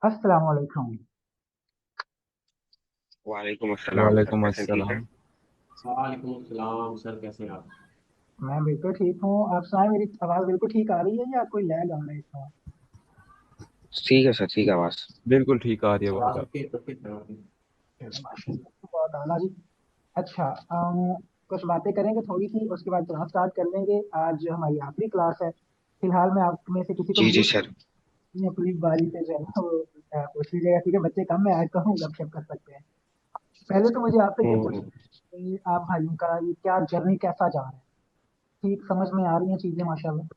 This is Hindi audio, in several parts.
अस्सलाम वालेकुम। वालेकुम अस्सलाम सर, वालेकुम कैसे हैं? ठीक है। अस्सलाम। वालेकुम अस्सलाम सर, कैसे हैं आप? मैं बिल्कुल ठीक हूँ। आप सुनाए, मेरी आवाज़ बिल्कुल ठीक आ रही है या कोई लैग आ रहा है इसमें? ठीक है सर, ठीक है आवाज। बिल्कुल ठीक आ रही है आवाज आवाज़ ओके ओके सर, ओके। चलो माशाल्लाह, तो बहुत आला जी। अच्छा, कुछ बातें करेंगे थोड़ी सी, उसके बाद क्लास स्टार्ट कर लेंगे। आज हमारी आखिरी क्लास है। फिलहाल मैं आप में से किसी को जी जी म्यूट सर। अपनी बारी से जो है ना वो पूछ लीजिएगा, ठीक है? बच्चे कम मैं ऐड करूँ, गपशप कर सकते हैं। पहले तो मुझे आपसे ये हम्म। पूछना है कि आप भाइयों का ये क्या जर्नी कैसा जा रहा है? ठीक समझ में आ रही हैं चीज़ें माशाल्लाह?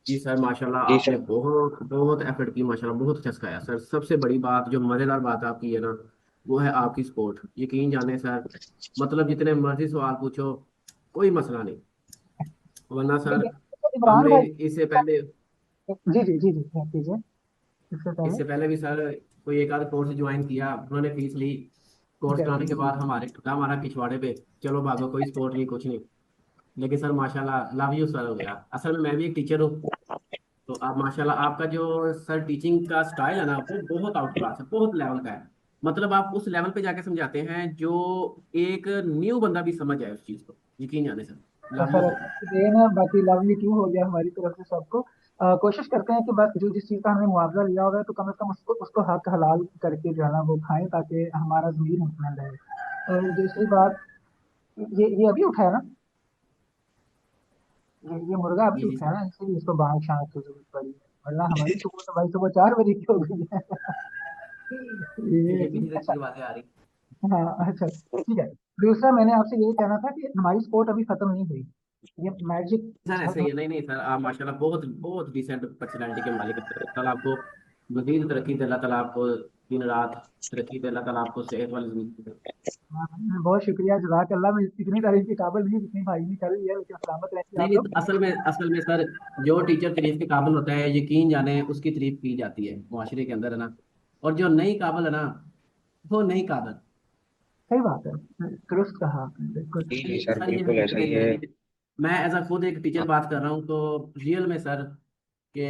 जी सर, माशाल्लाह जी आपने सर। बहुत बहुत एफर्ट की, माशाल्लाह बहुत अच्छा सिखाया सर। सबसे बड़ी बात, जो मज़ेदार बात आपकी है ना, वो है आपकी सपोर्ट। यकीन जाने सर, मतलब जितने मर्जी सवाल पूछो, कोई मसला नहीं। वरना नहीं, सर, इमरान हमने भाई। इससे पहले जी जी जी जी, आप कीजिए। इससे पहले। इससे पहले भी सर कोई एक आध कोर्स ज्वाइन किया, उन्होंने फीस ली। कोर्स कराने के जरूर। बाद हमारा पिछवाड़े पे, चलो भागो, कोई सपोर्ट नहीं, कुछ नहीं। लेकिन सर माशाल्लाह, लव यू सर हो गया। असल में मैं भी एक टीचर हूँ। तो आप माशाल्लाह, आपका जो सर टीचिंग का स्टाइल है ना, वो बहुत आउट क्लास है, बहुत लेवल का है। मतलब आप उस लेवल पे जाके समझाते हैं जो एक न्यू बंदा भी समझ जाए उस चीज को। यकीन जाने सर, तो लव यू सर सर। अच्छी देन है, बाकी लवली टू हो गया हमारी तरफ से सबको। कोशिश करते हैं कि बस जो जिस चीज़ का हमने मुआवजा लिया होगा तो कम से कम उसको उसको हक हलाल करके जो है ना वो खाएं, ताकि हमारा ज़मीर मुतमईन रहे। और दूसरी बात, ये अभी उठा है ना? ये मुर्गा अभी जी जी उठा है सर। ना, इसलिए इसको बाहर शांत की जरूरत पड़ी है। वरना हमारी सुबह तो भाई सुबह 4 बजे की हो गई है। ये ये भी अच्छी अच्छा। बातें आ रही। हाँ अच्छा ठीक है। दूसरा मैंने आपसे यही कहना था कि हमारी स्पोर्ट अभी खत्म नहीं हुई। ये मैजिक सर ऐसे चल। ही है, नहीं नहीं सर, आप माशाल्लाह बहुत बहुत डिसेंट पर्सनैलिटी के मालिक हैं। कल आपको मजीद तरक्की दे, अल्लाह ताला आपको दिन रात तरक्की दे, अल्लाह ताला आपको सेहत वाली जिंदगी दे। हाँ, बहुत शुक्रिया, जज़ाकल्लाह। मैं इतनी तारीफ के काबिल नहीं जितनी भाई ने कर ली है, लेकिन सलामत रहेंगे नहीं आप नहीं, लोग। तो असल में सर, जो टीचर तारीफ के काबिल होता है, यकीन जाने उसकी तारीफ की जाती है मुआशरे के अंदर, है ना। और जो नहीं काबिल है ना, वो नहीं काबिल। सही बात है। दुरुस्त कहा आपने, बिल्कुल। जी जी ये सर, सर, ये बिल्कुल ऐसा ही हकीकत है है। कि मैं एज अ खुद एक टीचर बात कर रहा हूँ, तो रियल में सर, कि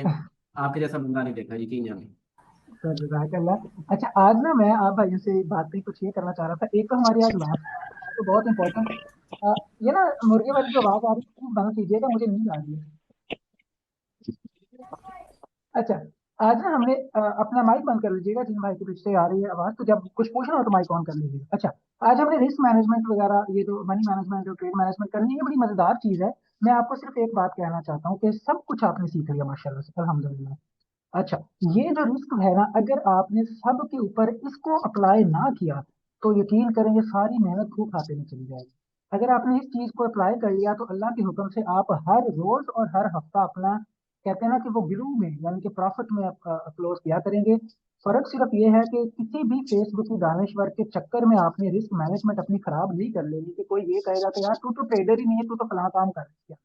आपके जैसा बंदा नहीं देखा, यकीन जाने। तो जज़ाकल्लाह। अच्छा, आज ना मैं आप भाइयों से बात नहीं, कुछ ये करना चाह रहा था। एक तो हमारी आज लास्ट तो बहुत इंपॉर्टेंट। ये ना मुर्गे वाली जो आवाज़ आ रही है बंद कीजिएगा, मुझे नींद आ रही है। अच्छा, आज ना हमने अपना माइक बंद कर लीजिएगा जिन भाई के पीछे से आ रही है आवाज़, तो जब कुछ पूछना हो तो माइक ऑन कर लीजिएगा। अच्छा, आज हमने रिस्क मैनेजमेंट वगैरह, ये तो मनी मैनेजमेंट और ट्रेड मैनेजमेंट करनी है, ये बड़ी मजेदार चीज़ है। मैं आपको सिर्फ एक बात कहना चाहता हूँ कि सब कुछ आपने सीख लिया माशाल्लाह से, अल्हम्दुलिल्लाह। अच्छा, ये जो रिस्क है ना, अगर आपने सब के ऊपर इसको अप्लाई ना किया तो यकीन करें ये सारी मेहनत खूब खाते में चली जाएगी। अगर आपने इस चीज को अप्लाई कर लिया तो अल्लाह के हुक्म से आप हर रोज और हर हफ्ता अपना, कहते हैं ना कि वो गिरू में यानी कि प्रॉफिट में क्लोज किया करेंगे। फर्क सिर्फ ये है कि किसी भी फेसबुक की दानश्वर के चक्कर में आपने रिस्क मैनेजमेंट अपनी खराब नहीं कर लेनी, कि कोई ये कहेगा कि यार तू तो ट्रेडर ही नहीं है, तू तो फलां काम कर रही है।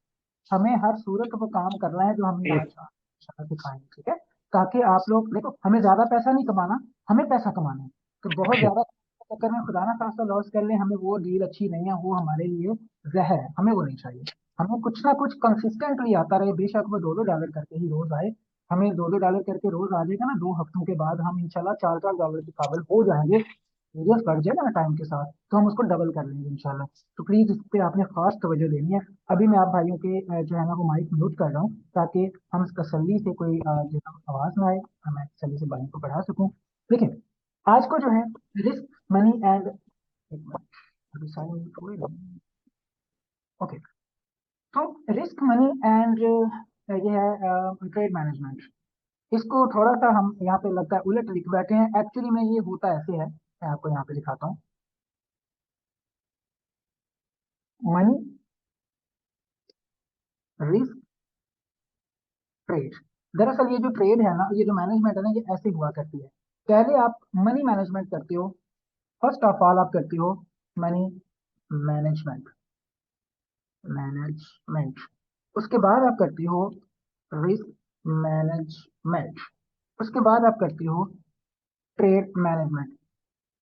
हमें हर सूरत वो काम करना है जो हमने आज दिखाएंगे, ठीक है? ताकि आप लोग देखो, हमें ज्यादा पैसा नहीं कमाना, हमें पैसा कमाना है। तो बहुत ज्यादा के चक्कर में खुदा ना खास्ता लॉस कर ले, हमें वो डील अच्छी नहीं है, वो हमारे लिए जहर है, हमें वो नहीं चाहिए। हमें कुछ ना कुछ कंसिस्टेंटली आता रहे, बेशक वो $2 करके ही रोज आए। हमें $2 करके रोज आ जाएगा ना, 2 हफ्तों के बाद हम इंशाल्लाह $4 के काबिल हो जाएंगे। सीरियस बढ़ जाएगा ना टाइम के साथ, तो हम उसको डबल कर लेंगे इंशाल्लाह। तो प्लीज इस पे आपने खास तवज्जो देनी है। अभी मैं आप भाइयों के जो है ना वो माइक म्यूट कर रहा हूँ, ताकि हम तसल्ली से कोई जो है आवाज ना आए, मैं तसल्ली से भाइयों को पढ़ा सकूं। देखिए, आज को जो है रिस्क मनी एंड, ओके, तो रिस्क मनी एंड ये है ट्रेड मैनेजमेंट। इसको थोड़ा सा हम यहाँ पे लगता है उलट लिख बैठे हैं, एक्चुअली में ये होता ऐसे है, मैं आपको यहाँ पे दिखाता हूँ। Money, risk, trade. दरअसल ये जो ट्रेड है ना, ये जो मैनेजमेंट है ना, ये ऐसे हुआ करती है। पहले आप मनी मैनेजमेंट करते हो, फर्स्ट ऑफ ऑल आप करते हो मनी मैनेजमेंट, मैनेजमेंट। उसके बाद आप करती हो रिस्क मैनेजमेंट। उसके बाद आप करती हो ट्रेड मैनेजमेंट।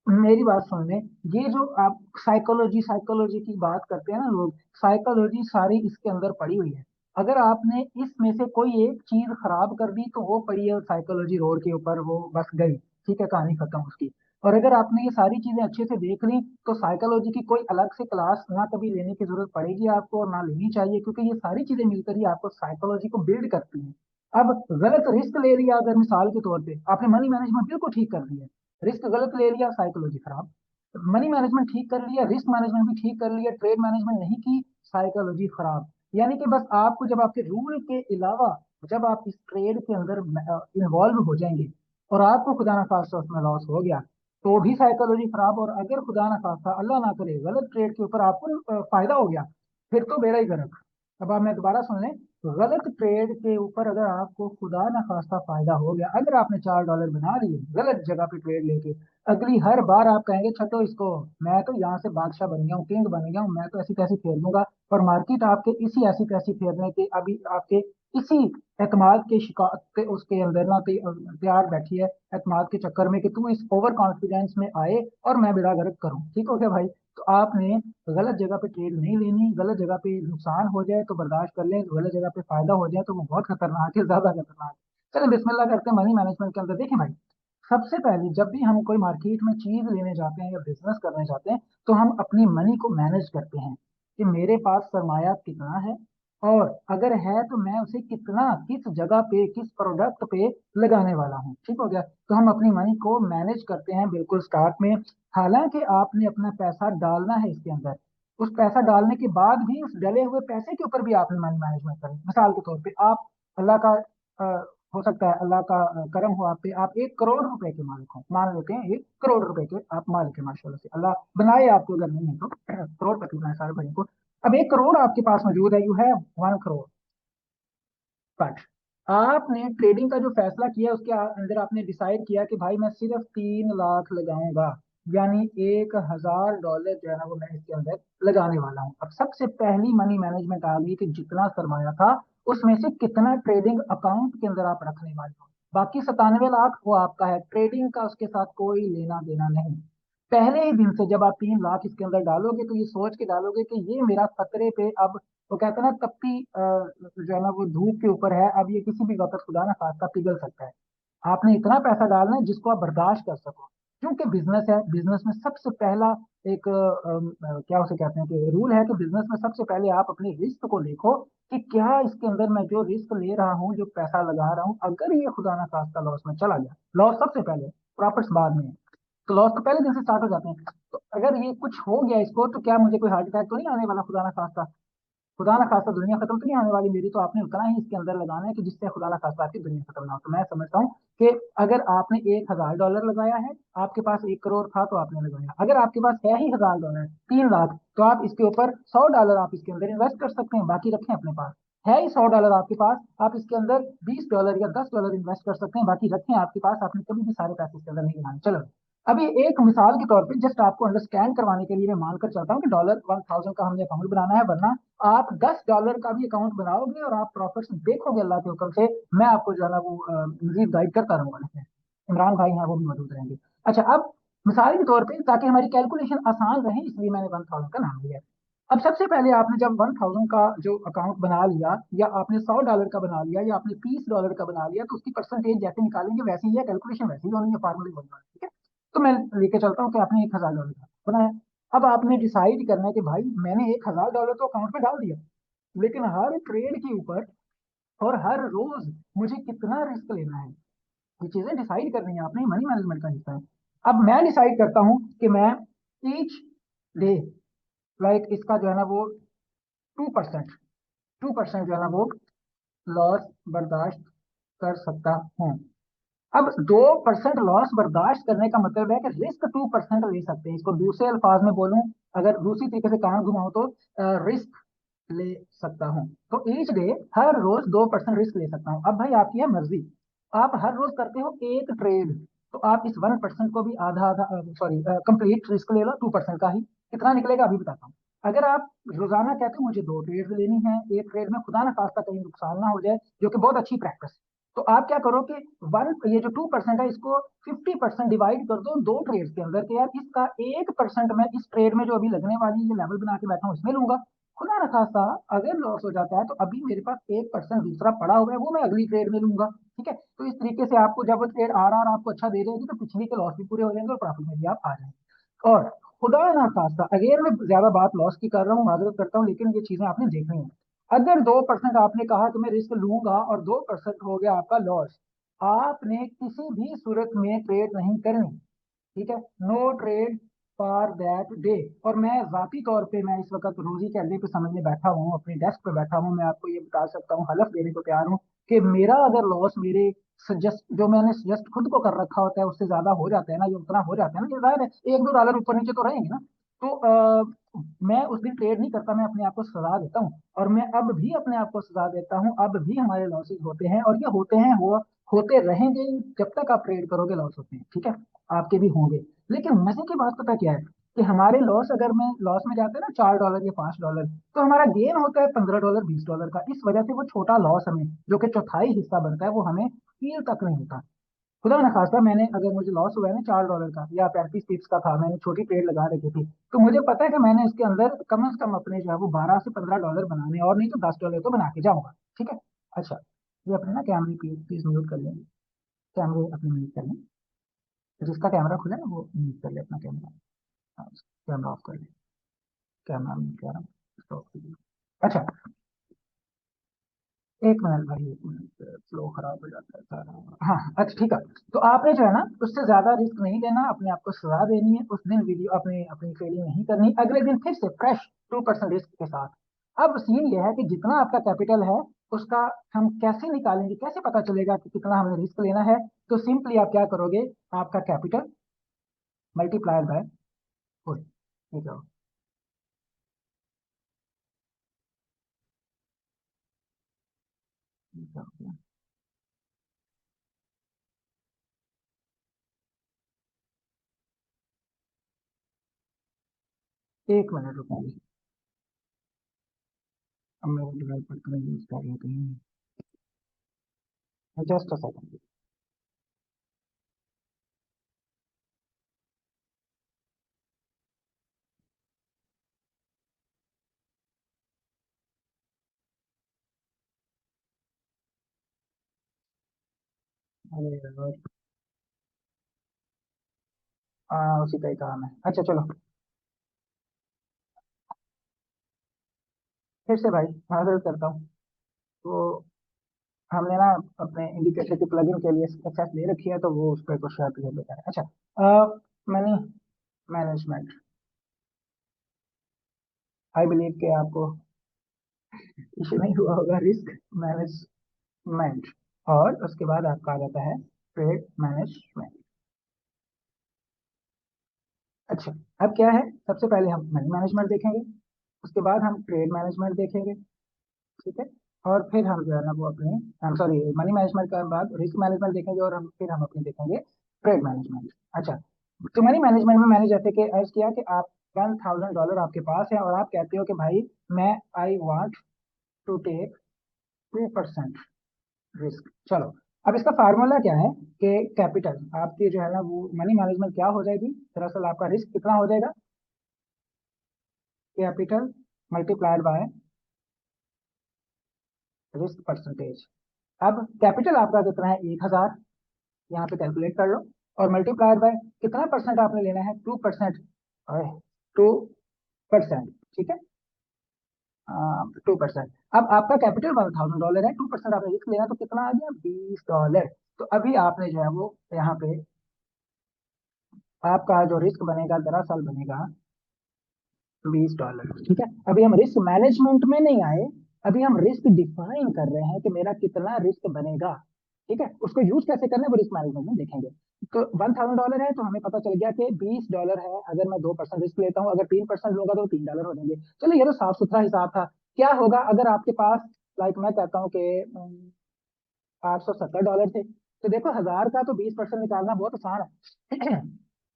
मेरी बात सुन लें, ये जो आप साइकोलॉजी साइकोलॉजी की बात करते हैं ना लोग, साइकोलॉजी सारी इसके अंदर पड़ी हुई है। अगर आपने इसमें से कोई एक चीज खराब कर दी तो वो पड़ी है साइकोलॉजी रोड के ऊपर, वो बस गई, ठीक है, कहानी खत्म उसकी। और अगर आपने ये सारी चीजें अच्छे से देख ली तो साइकोलॉजी की कोई अलग से क्लास ना कभी लेने की जरूरत पड़ेगी आपको, और ना लेनी चाहिए, क्योंकि ये सारी चीजें मिलकर ही आपको साइकोलॉजी को बिल्ड करती हैं। अब गलत रिस्क ले लिया, अगर मिसाल के तौर पे आपने मनी मैनेजमेंट बिल्कुल ठीक कर लिया, रिस्क गलत ले लिया, साइकोलॉजी खराब। मनी मैनेजमेंट ठीक कर लिया, रिस्क मैनेजमेंट भी ठीक कर लिया, ट्रेड मैनेजमेंट नहीं की, साइकोलॉजी खराब। यानी कि बस आपको जब आपके रूल के अलावा जब आप इस ट्रेड के अंदर इन्वॉल्व हो जाएंगे और आपको खुदा ना खास्ता उसमें लॉस हो गया तो भी साइकोलॉजी खराब, और अगर खुदा ना खास्ता अल्लाह ना करे गलत ट्रेड के ऊपर आपको फायदा हो गया, फिर तो बेड़ा ही गर्क। अब आप मैं दोबारा सुन लें, गलत ट्रेड के ऊपर अगर आपको खुदा ना खास्ता फायदा हो गया, अगर आपने $4 बना लिए गलत जगह पे ट्रेड लेके, अगली हर बार आप कहेंगे छठो इसको, मैं तो यहाँ से बादशाह बन गया हूँ, किंग बन गया हूँ, मैं तो ऐसी तैसी फेर दूंगा। और मार्केट आपके इसी ऐसी तैसी फेरने के अभी आपके इसी एतमाद के शिकार के उसके अंदर ना तैयार बैठी है, एतमाद के चक्कर में कि तू इस ओवर कॉन्फिडेंस में आए और मैं बेड़ा गर्क करूं। ठीक हो गया भाई? तो आपने गलत जगह पे ट्रेड नहीं लेनी, गलत जगह पे नुकसान हो जाए तो बर्दाश्त कर लें, गलत जगह पे फायदा हो जाए तो वो बहुत खतरनाक है, ज्यादा खतरनाक है। चलें बिस्मिल्लाह करते हैं मनी मैनेजमेंट के अंदर। देखें भाई, सबसे पहले जब भी हम कोई मार्केट में चीज लेने जाते हैं या बिजनेस करने जाते हैं तो हम अपनी मनी को मैनेज करते हैं कि मेरे पास सरमाया कितना है, और अगर है तो मैं उसे कितना किस जगह पे किस प्रोडक्ट पे लगाने वाला हूँ। ठीक हो गया? तो हम अपनी मनी को मैनेज करते हैं बिल्कुल स्टार्ट में। हालांकि आपने अपना पैसा डालना है इसके अंदर, उस पैसा डालने के बाद भी उस डले हुए पैसे के ऊपर भी आपने मनी मैनेजमेंट करनी। मिसाल के तौर पे आप अल्लाह का हो सकता है अल्लाह का करम हो आप पे, आप 1 करोड़ रुपए के मालिक हो, मान लेते हैं 1 करोड़ रुपए के आप मालिक है, माशाल्लाह से अल्लाह बनाए आपको, अगर नहीं है तो करोड़पति बनाए सारे भाई को। अब 1 करोड़ आपके पास मौजूद है, यू हैव 1 करोड़, बट आपने ट्रेडिंग का जो फैसला किया उसके अंदर आपने डिसाइड किया कि भाई मैं सिर्फ 3 लाख लगाऊंगा, यानी $1000 जो है ना वो मैं इसके अंदर लगाने वाला हूँ। अब सबसे पहली मनी मैनेजमेंट आ गई कि जितना सरमाया था उसमें से कितना ट्रेडिंग अकाउंट के अंदर आप रखने वाले हो, बाकी 97 लाख वो आपका है, ट्रेडिंग का उसके साथ कोई लेना देना नहीं। पहले ही दिन से जब आप 3 लाख इसके अंदर डालोगे तो ये सोच के डालोगे कि ये मेरा खतरे पे, अब वो कहते हैं ना तपती जो है ना वो धूप के ऊपर है, अब ये किसी भी वक्त खुदा ना खास्ता पिघल सकता है। आपने इतना पैसा डालना है जिसको आप बर्दाश्त कर सको, क्योंकि बिजनेस है, बिजनेस में सबसे पहला एक क्या उसे कहते हैं कि रूल है कि बिजनेस में सबसे पहले आप अपने रिस्क को देखो कि क्या इसके अंदर मैं जो रिस्क ले रहा हूँ, जो पैसा लगा रहा हूँ, अगर ये खुदा ना खास्ता लॉस में चला गया, लॉस सबसे पहले, प्रॉफिट्स बाद में है, तो लॉस तो पहले दिन से स्टार्ट हो जाते हैं। तो अगर ये कुछ हो गया इसको तो क्या मुझे कोई हार्ट अटैक तो नहीं आने वाला, खुदा ना खास्ता, खुदा ना खास्ता दुनिया खत्म तो नहीं आने वाली मेरी, तो आपने उतना ही इसके अंदर लगाना है कि जिससे खुदा ना खास्ता आपकी दुनिया खत्म ना हो। तो मैं समझता हूँ कि अगर आपने $1000 लगाया है, आपके पास 1 करोड़ था तो आपने लगाया, अगर आपके पास है ही $1000, 3 लाख, तो आप इसके ऊपर $100 आप इसके अंदर इन्वेस्ट कर सकते हैं, बाकी रखें अपने पास। है ही $100 आपके पास, आप इसके अंदर $20 या $10 इन्वेस्ट कर सकते हैं, बाकी रखें आपके पास, आपने कभी भी सारे पैसे इसके अंदर नहीं लगाने। चलो अभी एक मिसाल के तौर पे जस्ट आपको अंडरस्टैंड करवाने के लिए मैं मानकर चलता हूँ कि $1000 का हमने अकाउंट बनाना है, वरना आप $10 का भी अकाउंट बनाओगे और आप प्रॉफिट्स देखोगे अल्लाह के हुक्म से, मैं आपको जो है ना वो मजीद गाइड करता रहूंगा। इसमें इमरान भाई हैं वो भी मौजूद रहेंगे। अच्छा, अब मिसाल के तौर पे ताकि हमारी कैलकुलेशन आसान रहे इसलिए मैंने 1000 का नाम लिया है। अब सबसे पहले आपने जब 1000 का जो अकाउंट बना लिया, या आपने $100 का बना लिया, या आपने $30 का बना लिया, तो उसकी परसेंटेज जैसे निकालेंगे वैसे ही है, कैलकुलेशन वैसे ही होनी है, फार्मूले होने वाले, ठीक है? तो मैं लेके चलता हूँ कि आपने $1000 का बनाया। अब आपने डिसाइड करना है कि भाई मैंने $1000 तो अकाउंट में डाल दिया, लेकिन हर ट्रेड के ऊपर और हर रोज मुझे कितना रिस्क लेना है, ये चीजें डिसाइड करनी है आपने, मनी मैनेजमेंट का हिस्सा है। अब मैं डिसाइड करता हूँ कि मैं ईच डे लाइक इसका जो है ना वो 2%, 2% जो है ना वो लॉस बर्दाश्त कर सकता हूँ। अब 2% लॉस बर्दाश्त करने का मतलब है कि रिस्क 2% ले सकते हैं, इसको दूसरे अल्फाज में बोलूं, अगर दूसरी तरीके से काम घुमाऊं तो रिस्क ले सकता हूँ। तो ईच डे हर रोज 2% रिस्क ले सकता हूँ। अब भाई आपकी है मर्जी, आप हर रोज करते हो एक ट्रेड, तो आप इस 1% को भी आधा आधा सॉरी कंप्लीट रिस्क ले लो 2% का ही, कितना निकलेगा अभी बताता हूँ। अगर आप रोजाना कहते हो मुझे 2 ट्रेड लेनी है, एक ट्रेड में खुदा ना खास्ता कहीं नुकसान ना हो जाए, जो कि बहुत अच्छी प्रैक्टिस है, तो आप क्या करो कि वन ये जो 2% है इसको 50% डिवाइड कर दो 2 ट्रेड्स के अंदर, कि यार इसका 1% मैं इस ट्रेड में जो अभी लगने वाली ये लेवल बना के बैठा हूँ इसमें लूंगा, खुदा न खासा अगर लॉस हो जाता है तो अभी मेरे पास 1% दूसरा पड़ा हुआ है, वो मैं अगली ट्रेड में लूंगा। ठीक है, तो इस तरीके से आपको जब वो ट्रेड आर आर आपको अच्छा दे जाएगी तो पिछली के लॉस भी पूरे हो जाएंगे और प्रॉफिट में भी आप आ जाएंगे। और खुदा ना खासा अगर मैं ज्यादा बात लॉस की कर रहा हूँ, माजरत करता हूँ, लेकिन ये चीजें आपने देखनी है। अगर 2% आपने कहा कि मैं रिस्क लूंगा और 2% हो गया आपका लॉस, आपने किसी भी सूरत में ट्रेड नहीं करनी। ठीक है, no trade for that day. और मैं जाती तौर पे मैं इस वक्त रोजी के अड्डे पे समझने बैठा हूँ, अपने डेस्क पे बैठा हूँ, मैं आपको ये बता सकता हूँ, हलफ देने को तैयार हूँ कि मेरा अगर लॉस मेरे सजेस्ट जो मैंने सजेस्ट खुद को कर रखा होता है उससे ज्यादा हो जाता है ना, ये उतना हो जाता है ना, ये जाहिर है 1-2 डॉलर ऊपर नीचे तो रहेंगे ना। तो मैं उस दिन ट्रेड नहीं करता, मैं अपने आप को सजा देता हूँ। और मैं अब भी अपने आप को सजा देता हूँ, अब भी हमारे लॉसेस होते हैं और ये होते हैं, वो होते रहेंगे। जब तक आप ट्रेड करोगे लॉस होते हैं, ठीक है, आपके भी होंगे। लेकिन मजे की बात पता क्या है कि हमारे लॉस, अगर मैं लॉस में जाते हैं ना $4 या $5, तो हमारा गेन होता है $15 $20 का। इस वजह से वो छोटा लॉस हमें, जो कि चौथाई हिस्सा बनता है, वो हमें फील तक नहीं होता। खुदा न खास्ता मैंने, अगर मुझे लॉस हुआ है ना $4 का या 35 पिप्स का था, मैंने छोटी ट्रेड लगा रखी थी, तो मुझे पता है कि मैंने इसके अंदर कम से कम अपने जो है वो $12 से $15 बनाने, और नहीं तो $10 तो बना के जाऊंगा। ठीक है। अच्छा, ये अपने ना कैमरे प्लीज म्यूट कर लेंगे, कैमरे अपने म्यूट कर लें, जिसका कैमरा खुला है ना वो म्यूट कर ले अपना कैमरा। हाँ, कैमरा ऑफ कर ले, कैमरा म्यूट कर रहा हूँ, स्टॉप कीजिए। अच्छा, एक मिनट भाई, एक मिनट, फ्लो खराब हो जाता है सारा। हाँ अच्छा ठीक है। तो आपने जो है ना उससे ज्यादा रिस्क नहीं लेना, अपने आप को सजा देनी है, उस दिन वीडियो अपनी अपनी ट्रेडिंग नहीं करनी, अगले दिन फिर से फ्रेश 2% रिस्क के साथ। अब सीन ये है कि जितना आपका कैपिटल है उसका हम कैसे निकालेंगे, कैसे पता चलेगा कि कितना हमें रिस्क लेना है। तो सिंपली आप क्या करोगे, आपका कैपिटल मल्टीप्लाइड बाय फुल, ठीक है। ठीक है, 1 मिनट रुकिए, अब मेरे डेवलपर को यूज कर लेते हैं, जस्ट अ सेकंड। अरे यार, उसी का ही काम है। अच्छा चलो, फिर से भाई माजरत करता हूँ। तो हमने ना अपने इंडिकेटर के प्लगइन के लिए एक्सेस ले रखी है, तो वो उस पर कुछ शेयर कर देता है। अच्छा, मनी मैनेजमेंट, आई बिलीव कि आपको इशू नहीं हुआ होगा। रिस्क मैनेजमेंट, और उसके बाद आपका आ जाता है ट्रेड मैनेजमेंट। अच्छा, अब क्या है, सबसे पहले हम मनी मैनेजमेंट देखेंगे, उसके बाद हम ट्रेड मैनेजमेंट देखेंगे। ठीक है, और फिर हम जो है ना वो अपने, हम सॉरी, मनी मैनेजमेंट के बाद रिस्क मैनेजमेंट देखेंगे, और हम फिर हम अपनी देखेंगे ट्रेड मैनेजमेंट। अच्छा, तो मनी मैनेजमेंट में मैंने जैसे कि अर्ज किया कि आप $1000 आपके पास है और आप कहते हो कि भाई मैं I want to take 2% risk. चलो, अब इसका फार्मूला क्या है कि कैपिटल आपकी जो है ना वो मनी मैनेजमेंट क्या हो जाएगी, दरअसल आपका रिस्क कितना हो जाएगा, capital multiplied by risk percentage. अब कैपिटल आपका कितना है, 1000, यहाँ पे कैलकुलेट कर लो, और मल्टीप्लाइड बाय कितना परसेंट आपने लेना है, 2%। 2%, ठीक है, 2%। अब आपका कैपिटल $1000 है, 2% आपने रिस्क लेना, तो कितना आ गया, $20। तो अभी आपने जो है वो यहाँ पे आपका जो रिस्क बनेगा दरअसल बनेगा $20। ठीक है, अभी हम रिस्क मैनेजमेंट में नहीं आए, अभी हम रिस्क डिफाइन कर रहे हैं कि मेरा कितना रिस्क बनेगा। ठीक है, उसको यूज कैसे करना है वो रिस्क मैनेजमेंट में देखेंगे। तो $1000 है, तो हमें पता चल गया कि $20 है, अगर मैं 2% रिस्क लेता हूँ, अगर 3% लूंगा तो $3 हो जाएंगे। चलो, ये तो साफ सुथरा हिसाब था। क्या होगा अगर आपके पास, लाइक मैं कहता हूँ कि $870 थे, तो देखो 1000 का तो 20% निकालना बहुत आसान है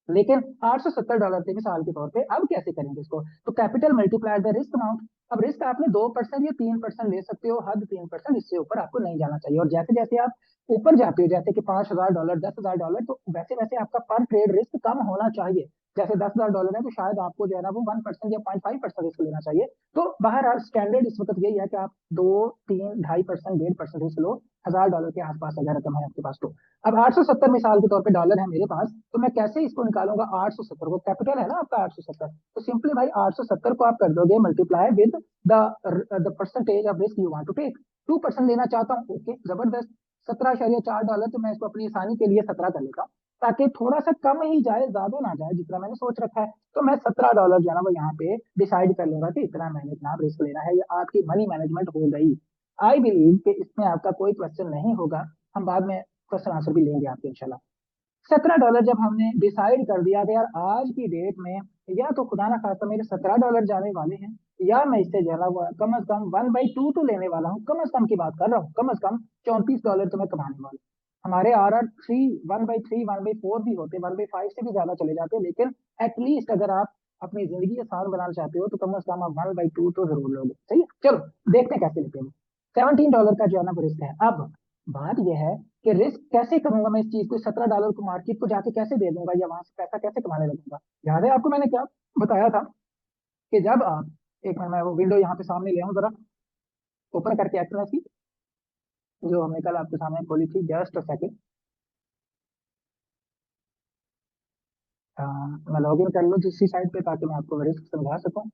लेकिन $870 थे मिसाल के तौर पे, अब कैसे करेंगे इसको, तो capital multiplied by risk amount. अब रिस्क आपने 2% या 3% ले सकते हो, हद 3%, इससे ऊपर आपको नहीं जाना चाहिए। और जैसे जैसे आप ऊपर जाते हो, जैसे कि $5000 $10,000, तो वैसे वैसे आपका पर ट्रेड रिस्क कम होना चाहिए। जैसे $10,000 है तो शायद आपको जो है ना वो 1% या 0.5% रिस्क लेना चाहिए। तो बहरहाल स्टैंडर्ड इस वक्त यही है कि आप 2, 3, 2.5%, 1.5% रिस्क लो $1,000 के आसपास अगर रकम है आपके पास तो। अब 870 मिसाल के तौर पे डॉलर है मेरे पास, तो मैं कैसे इसको निकालूंगा? 870 को, कैपिटल है ना आपका 870, तो सिंपली भाई 870 को आप कर दोगे multiply with the percentage of risk you want to take. 2% लेना चाहता हूँ, ओके जबरदस्त, $17.4, तो मैं इसको अपनी आसानी के लिए 17 कर लेता हूँ, ताकि थोड़ा सा कम ही जाए, ज्यादा ना जाए जितना मैंने सोच रखा है। तो मैं $17 जो है ना वो यहाँ पे डिसाइड कर लूंगा कि इतना मैंने इतना रिस्क लेना है। ये आपकी मनी मैनेजमेंट हो गई। आई बिलीव कि इसमें आपका कोई क्वेश्चन नहीं होगा, हम बाद में क्वेश्चन आंसर भी लेंगे आपके इंशाल्लाह। $17 जब हमने डिसाइड कर दिया कि यार आज की डेट में या तो खुदा ना खास्ता मेरे $17 जाने वाले हैं, या मैं इससे ज्यादा कम अज कम 1/2 तो लेने वाला हूँ, कम अज कम की बात कर रहा हूँ, कम अज कम $34 तो मैं कमाने वाला हूँ। हमारे RR3 1/3 1/4 भी होते, 1/5 से भी ज्यादा चले जाते, लेकिन एटलीस्ट अगर आप अपनी जिंदगी आसान बनाना चाहते हो तो कम अज कम आप 1/2 तो जरूर लोगे। सही है, चलो देखते हैं कैसे लेते हैं। $17 का जो है ना वो रिस्क है। अब बात यह है कि रिस्क कैसे करूंगा मैं इस चीज को, $17 को मार्केट को जाके कैसे दे दूंगा या वहां से पैसा कैसे कमाने लगूंगा? याद है आपको मैंने क्या बताया था कि जब आप, एक मिनट मैं वो विंडो यहाँ पे सामने ले आऊं जरा, ओपन करके एक्सएलएस की, जो हमने कल आपके सामने खोली थी, जस्ट अ सेकंड, मैं लॉग इन कर लूँ जिस साइट पे ताकि मैं आपको रिस्क समझा सकूं।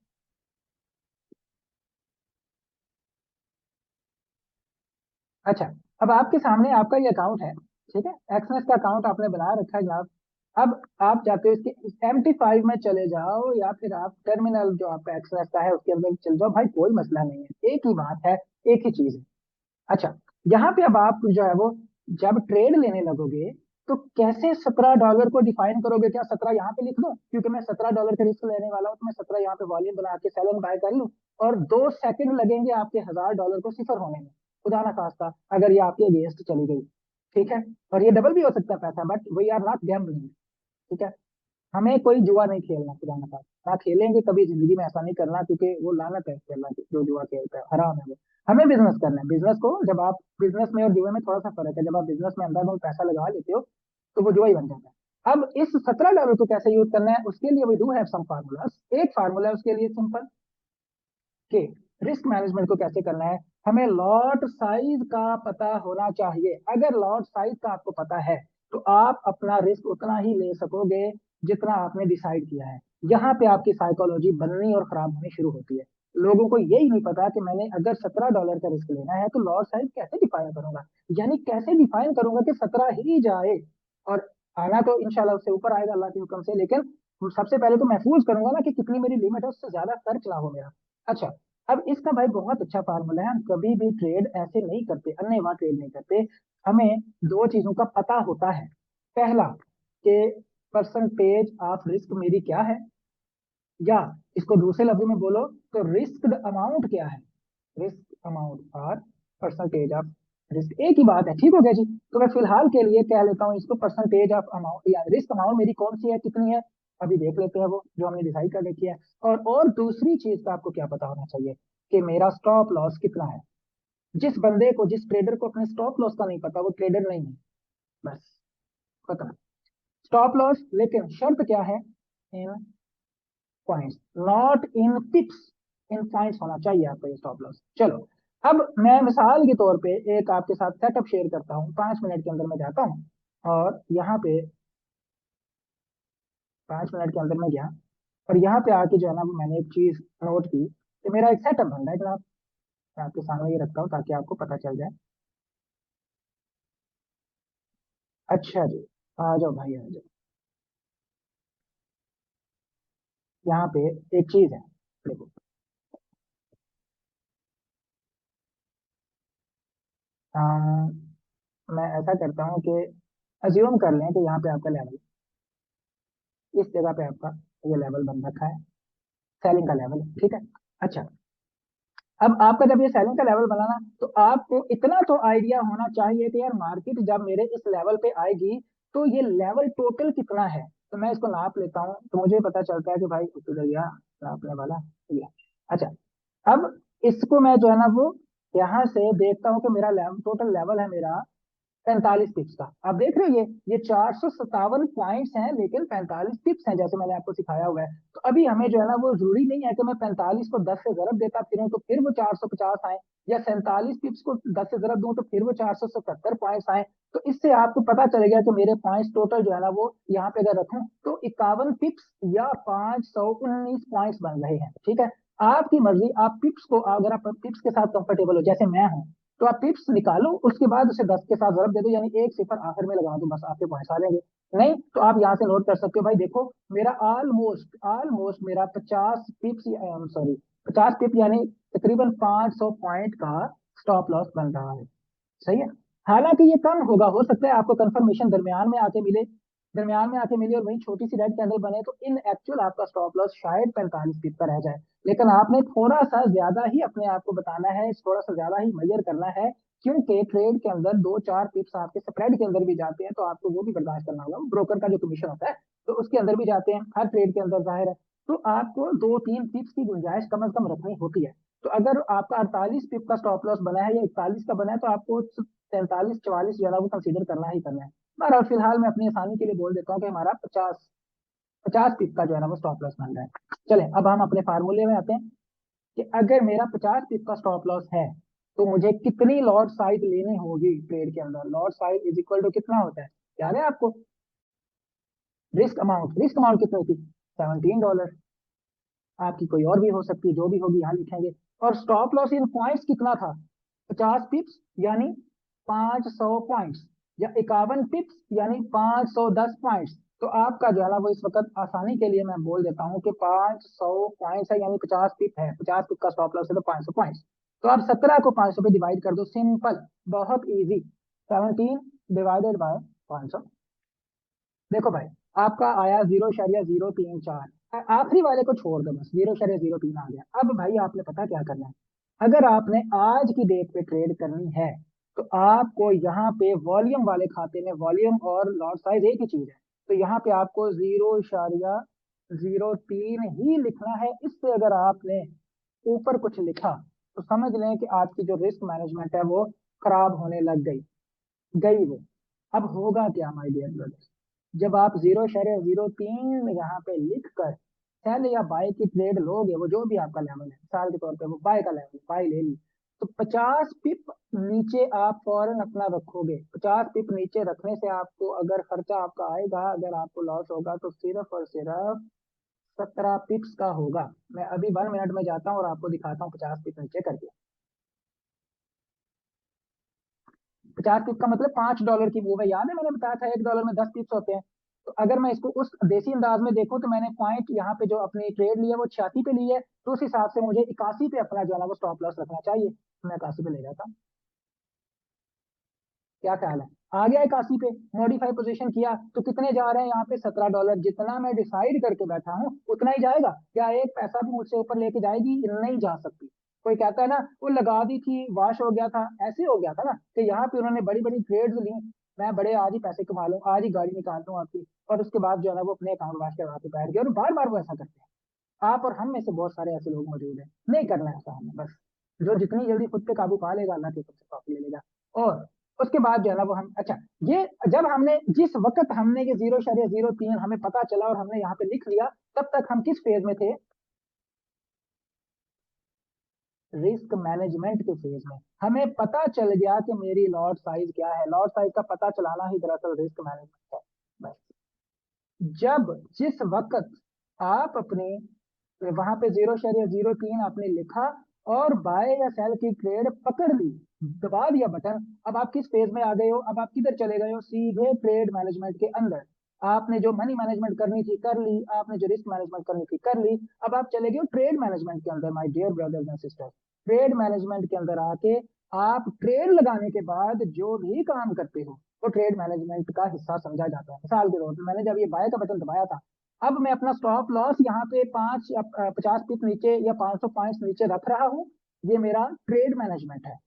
अच्छा, अब आपके सामने आपका ये अकाउंट है, ठीक है, एक्सएलएस का अकाउंट आपने बना रखा है जनाब। अब आप चाहते हो इसके MT5 में चले जाओ या फिर आप टर्मिनल जो आपका एक्सएलएस का है उसके अंदर चले जाओ, भाई कोई मसला नहीं है, एक ही बात है, एक ही चीज है। अच्छा, यहाँ पे अब आप जो है वो जब ट्रेड लेने लगोगे तो कैसे $17 को डिफाइन करोगे? क्या 17 यहाँ पे लिख दो क्योंकि मैं $17 का रिस्क लेने वाला हूँ, तो मैं 17 यहाँ पे वॉल्यूम बना के सेल एंड बाय कर लूँ, और 2 सेकंड लगेंगे आपके $1,000 को सिफर होने में, खुदा ना खास्ता अगर ये आपके अगेंस्ट चली गई, ठीक है, और ये डबल भी हो सकता है पैसा, but we are not gambling, ठीक है, हमें कोई जुआ नहीं खेलना, खुदा ना खास्ता ना खेलेंगे कभी जिंदगी में, ऐसा नहीं करना क्योंकि वो लानत है खेलना, जो जुआ खेलता है हराम है वो। हमें बिजनेस करना है, बिजनेस को जब आप, बिजनेस में और जुए में थोड़ा सा फर्क है, जब आप बिजनेस में अंधाधुंध पैसा लगा लेते हो तो वो जुआ ही बन जाता है। अब इस $17 को कैसे यूज करना है उसके लिए we do have some formulas. एक फार्मूला है उसके लिए सिंपल, कि रिस्क मैनेजमेंट को कैसे करना है, हमें लॉट साइज का पता होना चाहिए। अगर लॉट साइज का आपको पता है तो आप अपना रिस्क उतना ही ले सकोगे जितना आपने डिसाइड किया है। यहाँ पे आपकी साइकोलॉजी बननी और खराब होनी शुरू होती है। लोगों को यही नहीं पता कि मैंने अगर $17 का रिस्क लेना है तो लॉट साइज कैसे डिफाइन करूंगा, यानी कैसे डिफाइन करूंगा कि 17 ही जाए, और आना तो इंशाल्लाह उससे ऊपर आएगा अल्लाह के हुक्म से, लेकिन सबसे पहले तो महफूज करूंगा ना कि कितनी मेरी लिमिट है, उससे ज्यादा खर्च ना हो मेरा। अच्छा, अब इसका भाई बहुत अच्छा फार्मूला है, हम कभी भी ट्रेड ऐसे नहीं करते, अन्यथा ट्रेड नहीं करते। हमें दो चीजों का पता होता है। पहला, कि परसेंटेज ऑफ रिस्क मेरी क्या है, या इसको दूसरे लफ्जों में बोलो तो रिस्क अमाउंट क्या है, रिस्क अमाउंट और परसेंटेज ऑफ रिस्क एक ही बात है, ठीक हो गया जी। तो मैं फिलहाल के लिए कह लेता हूँ इसको परसेंटेज ऑफ अमाउंट, या रिस्क अमाउंट मेरी कौन सी है, कितनी है, अभी देख लेते हैं वो जो हमने डिसाइड कर रखी है। और दूसरी चीज का आपको क्या पता होना चाहिए कि मेरा स्टॉप लॉस कितना है। जिस बंदे को, जिस ट्रेडर को अपने स्टॉप लॉस का नहीं पता वो ट्रेडर नहीं है, बस खत्म। स्टॉप लॉस, लेकिन शर्त क्या है, in points, not in pips, in points होना चाहिए आपका ये स्टॉप लॉस। चलो, अब मैं मिसाल के तौर पे एक आपके साथ सेटअप शेयर करता हूँ, 5 मिनट के अंदर मैं जाता हूँ और यहाँ पे 5 मिनट के अंदर मैं गया और यहाँ पे आके जो है ना वो मैंने एक चीज नोट की कि मेरा एक सेटअप बन रहा है जनाब। मैं आपके सामने ये रखता हूँ ताकि आपको पता चल जाए। अच्छा जी, आ जाओ भाई आ जाओ। यहाँ पे एक चीज है, देखो, आ, मैं ऐसा करता हूँ कि अज्यूम कर लें कि यहाँ पे आपका लेवल, इस जगह पे आपका ये लेवल बन रखा है, सेलिंग का लेवल, ठीक है। अच्छा, अब आपका जब ये सेलिंग का लेवल बनाना, तो आपको इतना तो आइडिया होना चाहिए कि यार मार्केट जब मेरे इस लेवल पे आएगी तो ये लेवल टोटल कितना है। तो मैं इसको नाप लेता हूँ तो मुझे पता चलता है कि भाई उधर गया नापने वाला ये। अच्छा, अब इसको मैं जो है ना वो यहाँ से देखता हूँ कि मेरा टोटल लेवल है मेरा 45 पिप्स का। आप देख रहे हो ये 457 पॉइंट्स हैं, लेकिन 45 पिप्स हैं, जैसे मैंने आपको सिखाया हुआ है। तो अभी हमें जो है ना, वो जरूरी नहीं है कि मैं 45 को 10 से जरब देता फिरूं तो फिर वो 450 आए, या 47 पिप्स को 10 से जरब दूं तो फिर वो 477 पॉइंट्स आए। तो इससे आपको पता चलेगा कि मेरे पॉइंट्स टोटल जो है ना, वो यहाँ पे अगर रखूं तो 51 पिप्स या 519 पॉइंट्स बन रहे हैं। ठीक है, आपकी मर्जी। आप पिप्स को, अगर आप पिप्स के साथ कंफर्टेबल हो जैसे मैं हूं, तो आप पिप्स निकालो, उसके बाद उसे 10 के साथ जरब दे दो, यानी एक सिफर आखिर में लगा दो, बस आपके पॉइंट्स आ जाएंगे। नहीं तो आप यहाँ से नोट कर सकते हो, भाई देखो मेरा ऑलमोस्ट ऑलमोस्ट मेरा 50 पिप्स, सॉरी 50 पिप यानी तकरीबन 500 पॉइंट का स्टॉप लॉस बन रहा है। सही है। हालांकि ये कम होगा, हो सकता है आपको कंफर्मेशन दरमियान में आके मिले और वही छोटी सी रेड कैंडल बने, तो इन एक्चुअल आपका स्टॉप लॉस शायद 45 पिप का रह जाए। लेकिन आपने थोड़ा सा ज्यादा ही अपने आप को बताना है, थोड़ा सा ज्यादा ही मेजर करना है, क्योंकि ट्रेड के अंदर 2-4 पिप्स आपके स्प्रेड के अंदर भी जाते हैं, तो आपको वो भी बर्दाश्त करना होगा। ब्रोकर का जो कमीशन होता है तो उसके अंदर भी जाते हैं, हर ट्रेड के अंदर जाहिर है। तो आपको 2-3 पिप्स की गुंजाइश कम से कम रखनी होती है। तो अगर आपका 48 पिप का स्टॉप लॉस बना है या 41 का बना है, तो आपको 43-44 जो है ना, वो कंसीडर करना ही करना है। बहरहाल फिलहाल मैं अपनी आसानी के लिए बोल देता हूँ कि हमारा 50 पिप का जो है ना, वो स्टॉप लॉस बन रहा है। चले अब हम अपने फार्मूले में आते हैं कि अगर मेरा 50 पिप का स्टॉप लॉस है, तो मुझे कितनी लॉट साइज लेनी होगी ट्रेड के अंदर। Lot size is equal to कितना होता है, याद है आपको? रिस्क अमाउंट कितनी थी? $17। आपकी कोई और भी हो सकती है, जो भी होगी यहाँ लिखेंगे। और स्टॉप लॉस इन पॉइंट्स कितना था? 50 पिप्स यानी 500 पॉइंट्स, या 51 पिप्स यानी 510 पॉइंट्स। तो आपका जो है ना, वो इस वक्त आसानी के लिए मैं बोल देता हूँ कि 500 पॉइंट्स है, यानी 50 पिप है, 50 पिप का स्टॉप लॉस है, तो 500 पॉइंट्स। तो आप 17 को 500 पे डिवाइड कर दो, सिंपल, बहुत इजी। 17 divided by 500। देखो भाई, आपका आया 0.034। आखिरी वाले को छोड़ दो, बस 0.03 आ गया। अब भाई आपने पता क्या करना है, अगर आपने आज की डेट पे ट्रेड करनी है, तो आपको यहाँ पे वॉल्यूम वाले खाते में, वॉल्यूम और लॉट साइज एक ही चीज है, तो यहाँ पे आपको 0.03 ही लिखना है। इससे अगर आपने ऊपर कुछ लिखा तो समझ लें कि आपकी जो रिस्क मैनेजमेंट है वो खराब होने लग गई, गई वो। अब होगा क्या माय डियर ब्रदर्स, जब आप 0.03 यहाँ पे लिख कर सेल या बाय की ट्रेड लोगे, वो जो भी आपका लेवल है, मिसाल के तौर पे वो बाय का लेवल, बाय ले ली, तो 50 पिप नीचे आप फौरन अपना रखोगे। 50 पिप नीचे रखने से आपको अगर खर्चा आपका आएगा, अगर आपको लॉस होगा, तो सिर्फ और सिर्फ 17 पिप्स का होगा। मैं अभी 1 मिनट में जाता हूँ और आपको दिखाता हूँ 50 पिप नीचे करके। 50 पिप का मतलब $5 की मूव है, याद है मैंने बताया था $1 में 10 पिप्स होते हैं। तो अगर मैं इसको उस देसी अंदाज में देखूं, तो मैंने पॉइंट यहाँ पे जो अपनी ट्रेड ली है वो 86 पे ली है, तो उस हिसाब से मुझे 81 पे अपना जो है ना, वो स्टॉप लॉस रखना चाहिए। मैं 81 पे ले जाता हूँ। क्या ख्याल है? आ गया 81 पे, मॉडिफाई पोजीशन किया, तो कितने जा रहे हैं यहाँ पे? $17। जितना मैं डिसाइड करके बैठा हूँ उतना ही जाएगा। क्या एक पैसा भी मुझसे ऊपर लेके जाएगी? नहीं जा सकती। कोई कहता है ना वो लगा दी थी, वॉश हो गया था, ऐसे हो गया था ना कि यहाँ पे उन्होंने बड़ी बड़ी ट्रेड्स ली, मैं बड़े आज ही पैसे कमा लूं, आज ही गाड़ी निकाल लूं आपकी, और उसके बाद जो है ना, वो अपने अकाउंट वॉश करवा के बैठ गए, और बार बार वो ऐसा करते हैं। आप और हम में से बहुत सारे ऐसे लोग मौजूद हैं। नहीं करना है ऐसा हमें, बस जो जितनी जल्दी खुद पे काबू पा लेगा, अल्लाह के खुद से काफी ले लेगा। और उसके बाद जो है ना, वो हम, अच्छा, ये जब हमने, जिस वक्त हमने ये 0.03 हमें पता चला और हमने यहाँ पे लिख लिया, तब तक हम किस फेज में थे? रिस्क मैनेजमेंट के फेज में। हमें पता चल गया कि मेरी लॉट साइज क्या है। लॉट साइज का पता चलाना ही दरअसल रिस्क मैनेजमेंट है। बस जब जिस वक्त आप अपने वहां पे 0.03 आपने लिखा और बाय या सेल की ट्रेड पकड़ ली, दबा दिया बटन, अब आप किस फेज में आ गए हो? अब आप किधर चले गए हो? सीधे ट्रेड मैनेजमेंट के अंदर। आपने जो मनी मैनेजमेंट करनी थी कर ली, आपने जो रिस्क मैनेजमेंट करनी थी कर ली, अब आप चले गए हो ट्रेड मैनेजमेंट के अंदर। My dear brothers and sisters, trade management के अंदर आके आप ट्रेड लगाने के बाद जो भी काम करते हो, वो ट्रेड मैनेजमेंट का हिस्सा समझा जाता है। मिसाल के तौर पर मैंने जब ये बाय का बटन दबाया था, अब मैं अपना स्टॉप लॉस यहाँ पे 5 या 50 पिप नीचे या 500 पॉइंट्स नीचे रख रहा हूँ। ये मेरा ट्रेड मैनेजमेंट है।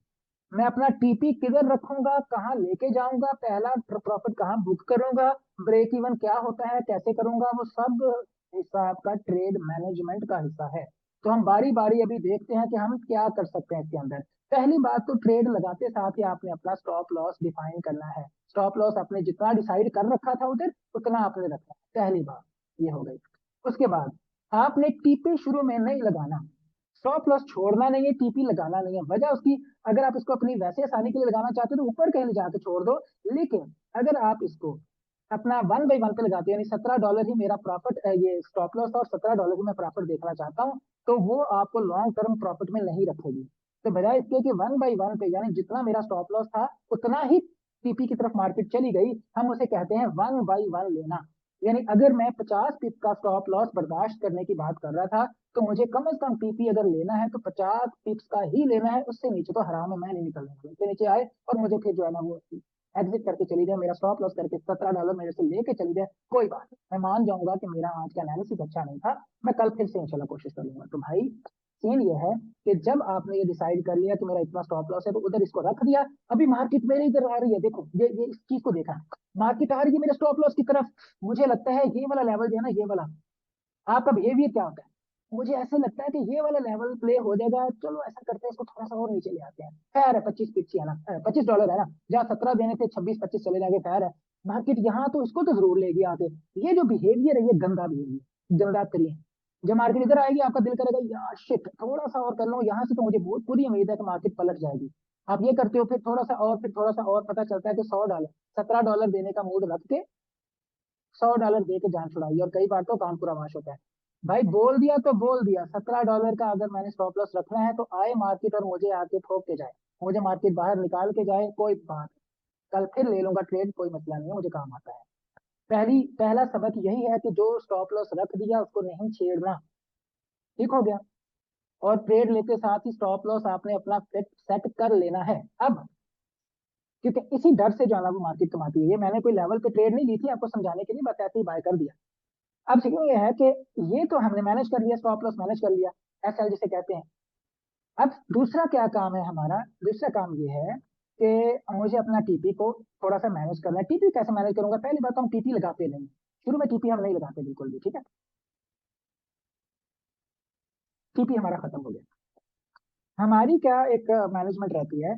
मैं अपना टीपी किधर रखूंगा, कहाँ लेके जाऊंगा, पहला प्रॉफिट कहाँ बुक करूंगा, ब्रेक इवन क्या होता है, कैसे करूंगा, वो सब हिस्सा आपका ट्रेड मैनेजमेंट का हिस्सा है। तो हम बारी बारी अभी देखते हैं कि हम क्या कर सकते हैं इसके अंदर। पहली बात तो ट्रेड लगाते साथ ही आपने अपना स्टॉप लॉस डिफाइन करना है। स्टॉप लॉस आपने जितना डिसाइड कर रखा था उधर उतना आपने रखना है, पहली बात ये हो गई। उसके बाद आपने टीपी शुरू में नहीं लगाना, स्टॉप लॉस छोड़ना नहीं है, टीपी लगाना नहीं है। वजह उसकी, अगर आप इसको अपनी वैसे आसानी के लिए लगाना चाहते हो तो ऊपर कहीं जाके छोड़ दो, लेकिन अगर आप इसको अपना 1/1 पे लगाते हो, यानी $17 ही मेरा प्रॉफिट, ये स्टॉप लॉस और $17 ही मैं प्रॉफिट देखना चाहता हूँ, तो वो आपको लॉन्ग टर्म प्रॉफिट में नहीं रखेगी। तो बजाय इसके कि 1/1 पे, यानी जितना मेरा स्टॉप लॉस था उतना ही टीपी की तरफ मार्केट चली गई, हम उसे कहते हैं 1/1 लेना। यानी अगर मैं 50 पिप का स्टॉप लॉस बर्दाश्त करने की बात कर रहा था, तो मुझे कम से कम टीपी अगर लेना है तो 50 पिप्स का ही लेना है, उससे नीचे तो हराम है, मैं नहीं निकलने वाला। उससे नीचे आए और मुझे फिर जो है ना वो एग्जिट करके चली जाए, मेरा स्टॉप लॉस करके $17 मेरे से लेके चली जाए, कोई बात नहीं, मैं मान जाऊंगा कि मेरा आज का एनालिसिस अच्छा नहीं था, मैं कल फिर से इंशाल्लाह कोशिश करूंगा। तो भाई सीन ये है कि जब आपने ये डिसाइड कर लिया कि मेरा इतना स्टॉप लॉस है, तो उधर इसको रख दिया। अभी मार्केट मेरे इधर आ रही है, देखो ये इस चीज को देखा, मार्केट आ रही है मेरे स्टॉप लॉस की तरफ। मुझे लगता है ये वाला लेवल जो है ना, ये वाला, आपका बिहेवियर क्या होता है, मुझे ऐसे लगता है कि ये वाला लेवल प्ले हो जाएगा, चलो ऐसा करते हैं, इसको थोड़ा सा और नीचे ले आते हैं, खैर है 25 पिप्स है ना, $25 है ना, जहाँ 17 देने थे 26-25 चले जाएंगे, खैर है। मार्केट यहाँ तो इसको तो जरूर लेगी आके। ये जो बिहेवियर है ये गंदा बिहेवियर, गंदा करिए। जब मार्केट इधर आएगी आपका दिल करेगा यार शिट थोड़ा सा और कर लो, यहाँ से तो मुझे बहुत पूरी उम्मीद है कि मार्केट पलट जाएगी। आप ये करते हो, फिर थोड़ा सा और, फिर थोड़ा सा और, पता चलता है कि $100 $17 देने का मूड रख के $100 दे के जान छुड़ाई, और कई बार तो कान पूरा वाश होता है। भाई बोल दिया तो बोल दिया, $17 का अगर मैंने स्टॉप लॉस रखना है तो आए मार्केट और मुझे आके ठोक के जाए, मुझे मार्केट बाहर निकाल के जाए, कोई बात, कल फिर ले लूंगा ट्रेड, कोई मसला नहीं है, मुझे काम आता है। पहला सबक यही है कि जो स्टॉप लॉस रख दिया उसको नहीं छेड़ना, ठीक हो गया। और ट्रेड लेते साथ ही स्टॉप लॉस आपने अपना सेट सेट कर लेना है अब, क्योंकि इसी डर से जो है ना वो मार्केट कमाती है। ये मैंने कोई लेवल पे ट्रेड नहीं ली थी आपको समझाने के लिए, बस ऐसे ही बाय कर दिया। अब सीखना यह है कि ये तो हमने मैनेज कर लिया, स्टॉप लॉस मैनेज कर लिया, एसएल जिसे कहते हैं। अब दूसरा क्या काम है हमारा, दूसरा काम ये है कि मुझे अपना टीपी को थोड़ा सा मैनेज करना है। टीपी कैसे मैनेज करूंगा, पहली बात तो हम टीपी लगाते नहीं, शुरू में टीपी हम नहीं लगाते बिल्कुल भी, ठीक है, टीपी हमारा खत्म हो गया। हमारी क्या एक मैनेजमेंट रहती है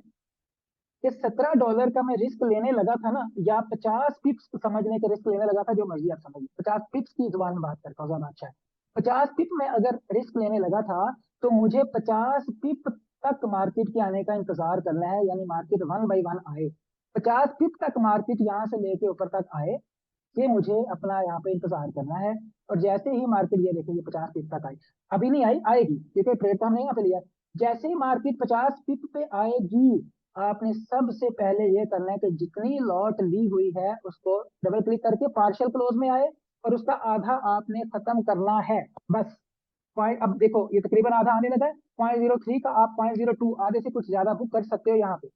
कि $17 का मैं रिस्क लेने लगा था ना, या 50 पिप्स समझने का रिस्क लेने लगा था, जो मर्जी आप समझ, 50 पिप्स की जुबान में बात करता हूँ ज्यादा अच्छा है। 50 पिप में अगर रिस्क लेने लगा था, तो मुझे 50 पिप तक मार्केट के आने का इंतजार करना है, यानी मार्केट 1/1 आए, 50 पिप तक मार्केट यहाँ से लेके ऊपर तक आए, ये मुझे अपना यहाँ पे इंतजार करना है। और जैसे ही मार्केट, ये देखिए 50 पिप तक आई, अभी नहीं आई, आएगी, क्योंकि ट्रेड तो हमने यहाँ पे लिया। जैसे ही मार्केट 50 पिप पे आएगी, आपने सबसे पहले ये करना है कि जितनी लॉट ली हुई है उसको डबल क्लिक करके पार्शियल क्लोज में आए, और उसका आधा आपने खत्म करना है, बस। पॉइंट, अब देखो ये तकरीबन आधा आने लगा है, 0.03 का आप 0.02 आधे से कुछ ज्यादा बुक कर सकते हो यहाँ पे।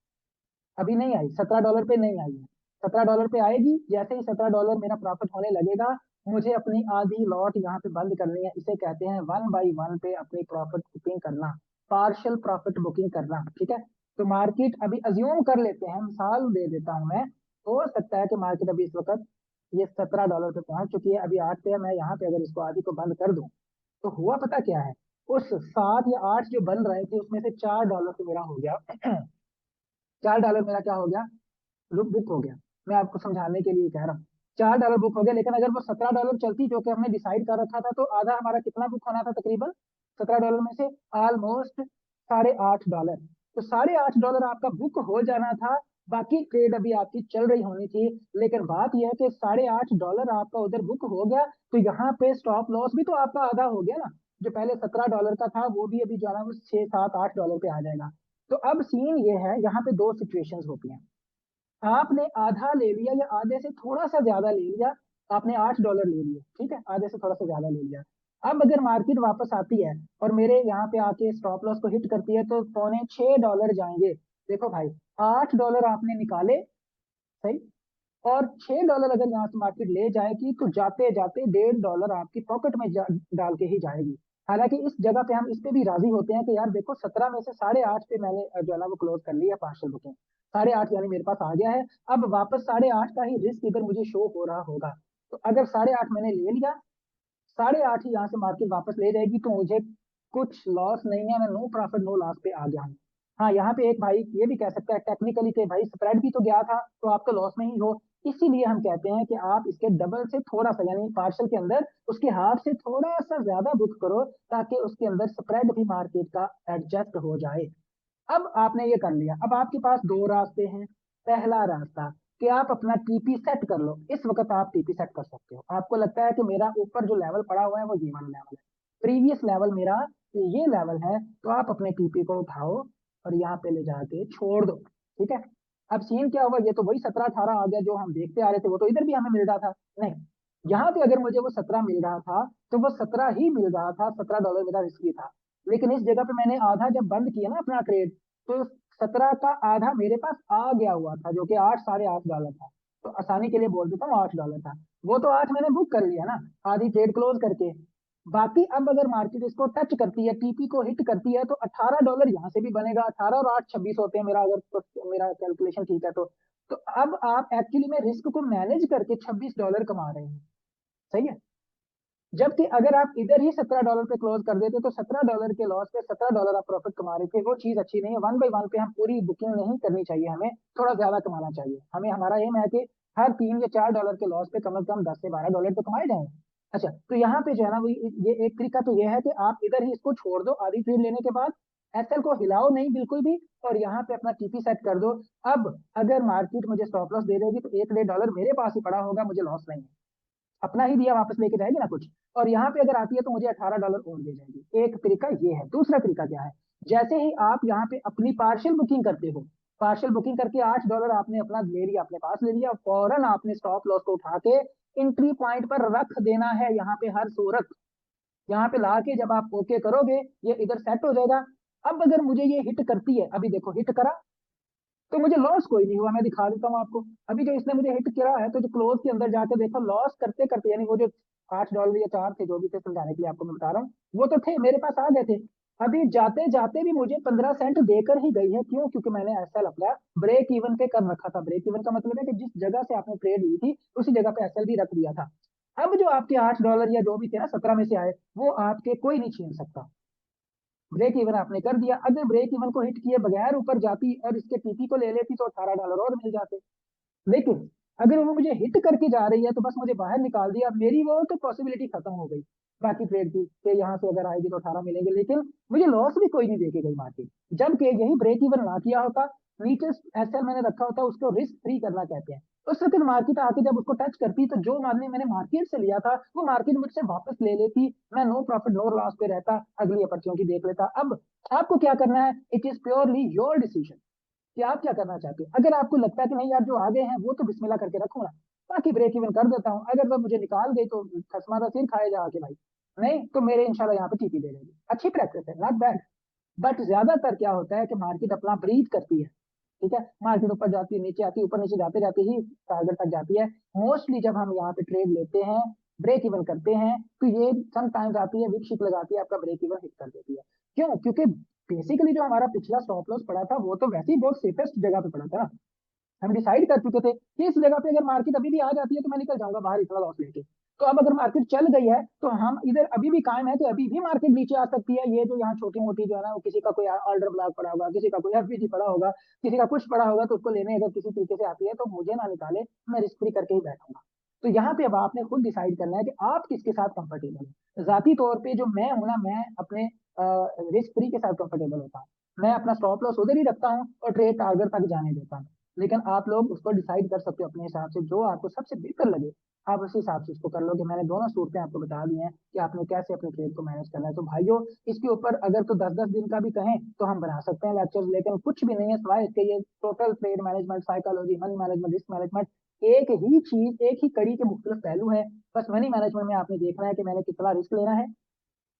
अभी नहीं आई, $17 पे नहीं आई है, $17 पे आएगी। जैसे ही $17 मेरा प्रॉफिट होने लगेगा, मुझे अपनी आधी लॉट यहाँ पे बंद करनी है, इसे कहते हैं 1/1 पे अपनी प्रॉफिट बुकिंग करना, पार्शियल प्रॉफिट बुकिंग करना, ठीक है। तो मार्केट अभी अज्यूम कर लेते हैं, मिसाल दे देता हूं मैं, हो सकता है कि मार्केट अभी इस वक्त ये $17 पे पहुंच चुकी है, अभी 8 पे है, मैं यहाँ पे अगर इसको आधी को बंद कर दूं, तो हुआ पता क्या है, उस 7 या 8 जो बन रहे थे उसमें से $4 तो मेरा हो गया $4 मेरा क्या हो गया, बुक हो गया। मैं आपको समझाने के लिए कह रहा हूँ, $4 बुक हो गया, लेकिन अगर वो $17 चलती जो कि हमने डिसाइड कर रखा था, तो आधा हमारा कितना बुक होना था, तकरीबन $17 में से ऑलमोस्ट $8.5। तो $8.5 आपका बुक हो जाना था, बाकी ट्रेड अभी आपकी चल रही होनी थी। लेकिन बात यह है कि $8.5 आपका उधर बुक हो गया, तो यहाँ पे स्टॉप लॉस भी तो आपका आधा हो गया ना, जो पहले $17 का था वो भी अभी जो है ना वो 6 7 8 डॉलर पे आ जाएगा। तो अब सीन ये है, यहाँ पे दो सिचुएशंस होती हैं, आपने आधा ले लिया या आधे से थोड़ा सा ज्यादा ले लिया, आपने $8 ले लिए, ठीक है, आधे से थोड़ा सा ज्यादा ले लिया। अब अगर मार्केट वापस आती है और मेरे यहाँ पे आके स्टॉप लॉस को हिट करती है, तो $6.25 जाएंगे। देखो भाई, $8 आपने निकाले, सही, और $6 अगर यहाँ से मार्केट ले जाएगी, तो जाते जाते $1.5 आपकी पॉकेट में डाल के ही जाएगी। हालांकि इस जगह पे हम इस पे भी राजी होते हैं कि यार देखो 17 में से 8.5 पे मैंने जो है ना वो क्लोज कर लिया पार्शियल बुकिंग, 8.5 यानी मेरे पास आ गया है। अब वापस 8.5 का ही रिस्क इधर मुझे शो हो रहा होगा, तो अगर 8.5 मैंने ले लिया, 8.5 ही यहाँ से मार्केट वापस ले जाएगी, तो मुझे कुछ लॉस नहीं है, मैं नो प्रॉफिट नो लॉस पे आ गया हूँ। हाँ, यहाँ पे एक भाई ये भी कह सकता है टेक्निकली कि भाई स्प्रेड भी तो गया था तो आप तो लॉस में ही हो। इसीलिए हम कहते हैं कि आप इसके डबल से थोड़ा सा, यानी पार्शल के अंदर उसके हाफ से थोड़ा सा ज्यादा बुक करो, ताकि उसके अंदर स्प्रेड भी मार्केट का एडजस्ट हो जाए। अब आपने ये कर लिया, अब आपके पास दो रास्ते हैं। पहला रास्ता कि आप अपना टीपी सेट कर लो। इस वक्त आप टीपी सेट कर सकते हो। आपको लगता है कि मेरा ऊपर जो लेवल पड़ा हुआ है वो ये वाला लेवल है, प्रीवियस लेवल मेरा ये लेवल है, तो आप अपने टीपी को उठाओ और यहाँ पे ले जाके छोड़ दो। ठीक है। अब सीन क्या होगा, ये तो वही 17-18 आ गया जो हम देखते आ रहे थे, वो तो इधर भी हमें मिल रहा था। नहीं, यहाँ पे अगर मुझे वो 17 मिल रहा था तो वो 17 ही मिल रहा था, $17 मेरा रिस्क था। लेकिन इस जगह पे मैंने आधा जब बंद किया ना अपना ट्रेड, तो 17 का आधा मेरे पास आ गया हुआ था, जो कि 8 $8.5 था। तो आसानी के लिए बोल देता हूँ $8 था। वो तो 8 मैंने बुक कर लिया ना, आधी ट्रेड क्लोज करके। बाकी अब अगर मार्केट इसको टच करती है, टीपी को हिट करती है, तो $18 यहाँ से भी बनेगा। 18 और 8 26 होते हैं मेरा, अगर तो मेरा कैलकुलेशन ठीक है तो अब आप एक्चुअली में रिस्क को मैनेज करके $26 कमा रहे हैं। सही है। जबकि अगर आप इधर ही $17 पे क्लोज कर देते तो $17 के लॉस पे $17 आप प्रॉफिट कमा रहे थे। वो चीज अच्छी नहीं है। वन बाई वन पे हम पूरी बुकिंग नहीं करनी चाहिए, हमें थोड़ा ज्यादा कमाना चाहिए। हमें, हमारा एम है कि हर $3 या $4 के लॉस पे कम से कम $10 से $12 तो कमाए जाएंगे। अच्छा, तो यहाँ पे जो है ना, वो ये एक तरीका तो ये है कि आप इधर ही इसको छोड़ दो आधी ट्रेड लेने के बाद, एसएल को हिलाओ नहीं बिल्कुल भी, और यहाँ पे अपना टीपी सेट कर दो। अब अगर मार्केट मुझे स्टॉप लॉस दे देगी तो $1 मेरे पास ही पड़ा होगा, मुझे लॉस नहीं है। अपना ही दिया वापस लेके जाएगी ना कुछ। और यहाँ पे अगर आती है तो मुझे $18 और दे जाएगी। एक तरीका ये है। दूसरा तरीका क्या है, जैसे ही आप यहाँ पे अपनी पार्शियल बुकिंग करते हो, पार्शियल बुकिंग करके $8 आपने अपना ले लिया, अपने पास ले लिया, फौरन आपने स्टॉप लॉस को उठा के एंट्री पॉइंट पर रख देना है। यहाँ पे हर सूरत, यहाँ पे ला के जब आप ओके करोगे, ये इधर सेट हो जाएगा। अब अगर मुझे ये हिट करती है, अभी देखो हिट करा, तो मुझे लॉस कोई नहीं हुआ। मैं दिखा देता हूँ आपको। अभी जो इसने मुझे हिट किया है, तो जो क्लोज के अंदर जाके देखो, लॉस करते करते, यानी वो जो $8 या 4 थे, जो भी थे, समझाने के लिए आपको मैं बता रहा हूँ, वो तो थे मेरे पास, आ गए थे। अभी जाते जाते भी मुझे 15 सेंट देकर ही गई है। क्यों? क्योंकि मैंने एसएल अपना ब्रेक इवन पे कर रखा था। ब्रेक इवन का मतलब है कि जिस जगह से आपने ट्रेड ली थी उसी जगह पे एसएल भी रख दिया था। अब जो आपके $8 या जो भी थे ना, 17 में से आए, वो आपके कोई नहीं छीन सकता। ब्रेक इवन आपने कर दिया। अगर ब्रेक इवन को हिट किए बगैर ऊपर जाती और इसके टीपी को ले लेती तो $18 और मिल जाते। लेकिन अगर वो मुझे हिट करके जा रही है तो बस मुझे बाहर निकाल दिया, मेरी वो तो पॉसिबिलिटी खत्म हो गई बाकी ट्रेड की, कि यहाँ से अगर आएगी तो 18 मिलेंगे। लेकिन मुझे लॉस भी कोई नहीं देके गई मार्केट, जबकि यही ब्रेक इवन ना किया होता, नीचे एसएल मैंने रखा होता, उसको रिस्क फ्री करना कहते हैं। उस वक्त मार्केट आके जब उसको टच करती तो जो मार्जिन मैंने मार्केट से लिया था वो मार्केट मुझसे वापस ले लेती, मैं नो प्रॉफिट नो लॉस पे रहता, अगली अपॉर्चुनिटी देख लेता। अब आपको क्या करना है, it is purely your decision कि आप क्या करना चाहते हो। अगर आपको लगता है कि नहीं यार, जो आगे हैं वो तो बिस्मिल्लाह करके रखूंगा, बाकी ब्रेक इवन कर देता हूँ, अगर वो मुझे निकाल गई तो खसमा का सिर खाए जा आके भाई, नहीं तो मेरे इंशाल्लाह यहाँ पे टीपी दे देगी। अच्छी प्रैक्टिस है, नॉट बैड। बट ज्यादातर क्या होता है कि मार्केट अपना ब्रीथ करती है। ठीक है, मार्केट ऊपर जाती है, नीचे आती है, ऊपर नीचे जाते जाते ही टारगेट तक जाती है। मोस्टली जब हम यहाँ पे ट्रेड लेते हैं, ब्रेक इवन करते हैं, तो ये समटाइम्स आती है, विक शिप लगाती है, आपका ब्रेक इवन हिट कर देती है। क्यों? क्योंकि बेसिकली जो हमारा पिछला स्टॉप लॉस पड़ा था वो तो वैसे ही बहुत सेफेस्ट जगह पे पड़ा था ना। हम डिसाइड कर चुके थे कि इस जगह पे अगर मार्केट अभी भी आ जाती है तो मैं निकल जाऊंगा बाहर इतना लॉस लेके। तो अब अगर मार्केट चल गई है तो हम इधर अभी भी कायम है कि अभी भी मार्केट नीचे आ सकती है। ये जो यहाँ छोटी मोटी जो है ना, किसी का कोई ऑर्डर ब्लॉक पड़ा होगा, किसी का कोई एफबीजी पड़ा होगा, किसी का कुछ पड़ा होगा, तो उसको लेने अगर किसी तरीके से आती है तो मुझे ना निकाले, मैं रिस्क फ्री करके ही बैठूंगा। तो यहाँ पे अब आपने खुद डिसाइड करना है कि आप किसके साथ कंफर्टेबल है। जाती तौर पे जो मैं हूं ना, मैं अपने रिस्क फ्री के साथ कंफर्टेबल होता हूँ। मैं अपना स्टॉप लॉस उधर ही रखता हूँ और ट्रेड टारगेट तक जाने देता हूँ। लेकिन आप लोग उसको डिसाइड कर सकते हो अपने हिसाब से, जो आपको सबसे बेहतर लगे आप उसी हिसाब से उसको कर लो। कि मैंने दोनों सूरतें आपको बता दी हैं कि आपने कैसे अपने ट्रेड को मैनेज करना है। तो भाइयों, इसके ऊपर अगर तो 10-10 दिन का भी कहें तो हम बना सकते हैं लेक्चर्स, लेकिन कुछ भी नहीं है सिवाय इसके, ये total trade management, psychology, money management, risk management, एक ही चीज, एक ही कड़ी के मुख्तलिफ पहलू है। बस मनी मैनेजमेंट में आपने देखना है कि मैंने कितना रिस्क लेना है,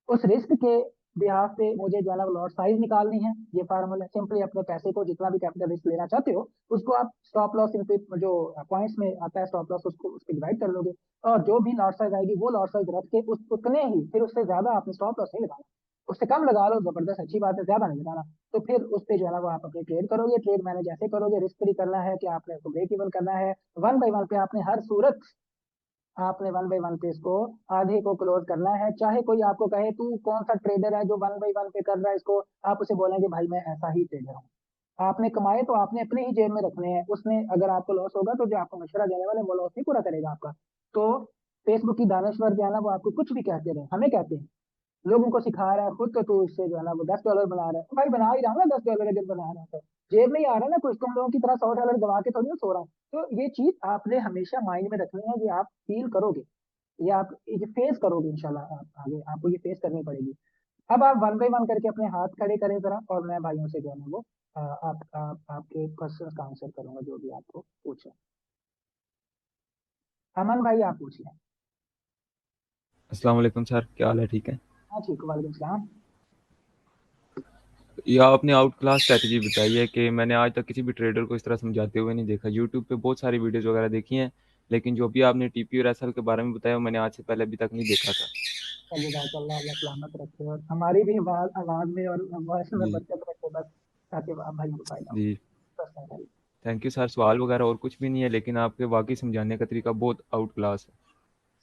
उस रिस्क के बिहाफ पे मुझे जो है ना लॉट साइज निकालनी है। ये फार्मूला सिंपली अपने पैसे को, जितना भी कैपिटल रिस्क लेना चाहते हो उसको आप स्टॉप लॉस इन पे जो पॉइंट्स में आता है स्टॉप लॉस, उसको उस पर डिवाइड कर लोगे, और जो भी लॉट साइज आएगी वो लॉट साइज रख के उस उतने ही, फिर उससे ज्यादा आपने स्टॉप लॉस नहीं लगाना। उससे कम लगा लो, जबरदस्त, अच्छी बात है, ज्यादा नहीं लगाना। तो फिर उस पे जो है ना वो आप अपनी ट्रेड करोगे। ट्रेड मैनेज ऐसे करोगे, रिस्क फ्री करना है कि आपने उसको ब्रेक इवन करना है। वन बाई वन पे आपने हर सूरत आपने 1/1 पे इसको आधे को क्लोज करना है। चाहे कोई आपको कहे तू कौन सा ट्रेडर है जो 1/1 पे कर रहा है इसको, आप उसे बोलेंगे भाई मैं ऐसा ही ट्रेडर हूँ। आपने कमाए तो आपने अपने ही जेब में रखने हैं, उसने अगर आपको लॉस होगा तो जो आपको मशवरा देने वाले वो लॉस नहीं पूरा करेगा आपका। तो फेसबुक की दानश्वर जो है ना वो आपको कुछ भी कहते रहे, हमें कहते हैं, लोग उनको सिखा रहा है, खुद तो तू इससे जो है ना वो $10 बना रहा है। भाई बना ही रहा हूँ ना $10 जब बना रहा था, जेब में ही आ रहा है ना, कुछ तुम लोगों की तरह $100 गवा के थोड़ी ना सो रहा हूँ। तो ये चीज आपने हमेशा माइंड में रखनी है, ये आप फील करोगे, ये आप ये फेस करोगे इंशाल्लाह। आप आगे आपको ये फेस करनी पड़ेगी। अब आप 1/1 करके अपने हाथ खड़े करें जरा, और मैं भाइयों से जो है ना वो आपके क्वेश्चन का आंसर करूंगा जो भी आपको पूछे। अमन भाई आप पूछ लें। अस्सलाम वालेकुम सर, क्या हाल है? ठीक है। हाँ ठीक, वालेकुम सलाम। यह आपने आउट क्लास स्ट्रैटेजी बताई है कि मैंने आज तक किसी भी ट्रेडर को इस तरह समझाते हुए नहीं देखा। यूट्यूब पे बहुत सारी वीडियोस वगैरह देखी हैं, लेकिन जो भी आपने टीपी और एसएल के बारे में बताया वो मैंने आज से पहले अभी तक नहीं देखा था। चलिए भाई, अल्लाह अल्लाह सलामत रखे और हमारी भी आवाज आवाज में और वॉइस में जी बरकत रखे बस, ताकि आप भाई को फायदा हो। जी। बस है भाई। Thank you sir. सवाल वगैरह और कुछ भी नहीं है, लेकिन आपके वाकई समझाने का तरीका बहुत आउट क्लास है।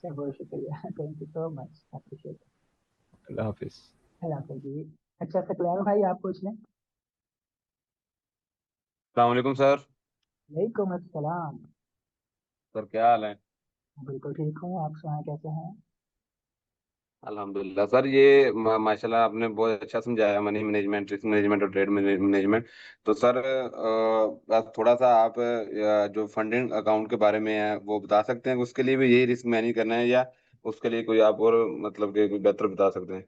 सर बहुत शुक्रिया, thank you so much, appreciate. अल्लाह हाफिज़। अल्लाह हाफिज़ जी। अच्छा सकलैन भाई आप पूछ लें। वालेकुम सर। वालेकुम अस्सलाम। सर क्या हाल है? बिल्कुल ठीक हूँ, आप सुनाएं कैसे हैं। अल्हम्दुलिल्लाह सर, ये माशाल्लाह आपने बहुत अच्छा समझाया, मनी मैनेजमेंट, रिस्क मैनेजमेंट और ट्रेड मैनेजमेंट। तो सर बस थोड़ा सा आप जो फंडिंग अकाउंट के बारे में है वो बता सकते हैं कि उसके लिए भी यही रिस्क मैनेज करना है, या उसके लिए कोई आप और मतलब कि कोई बेहतर बता सकते हैं?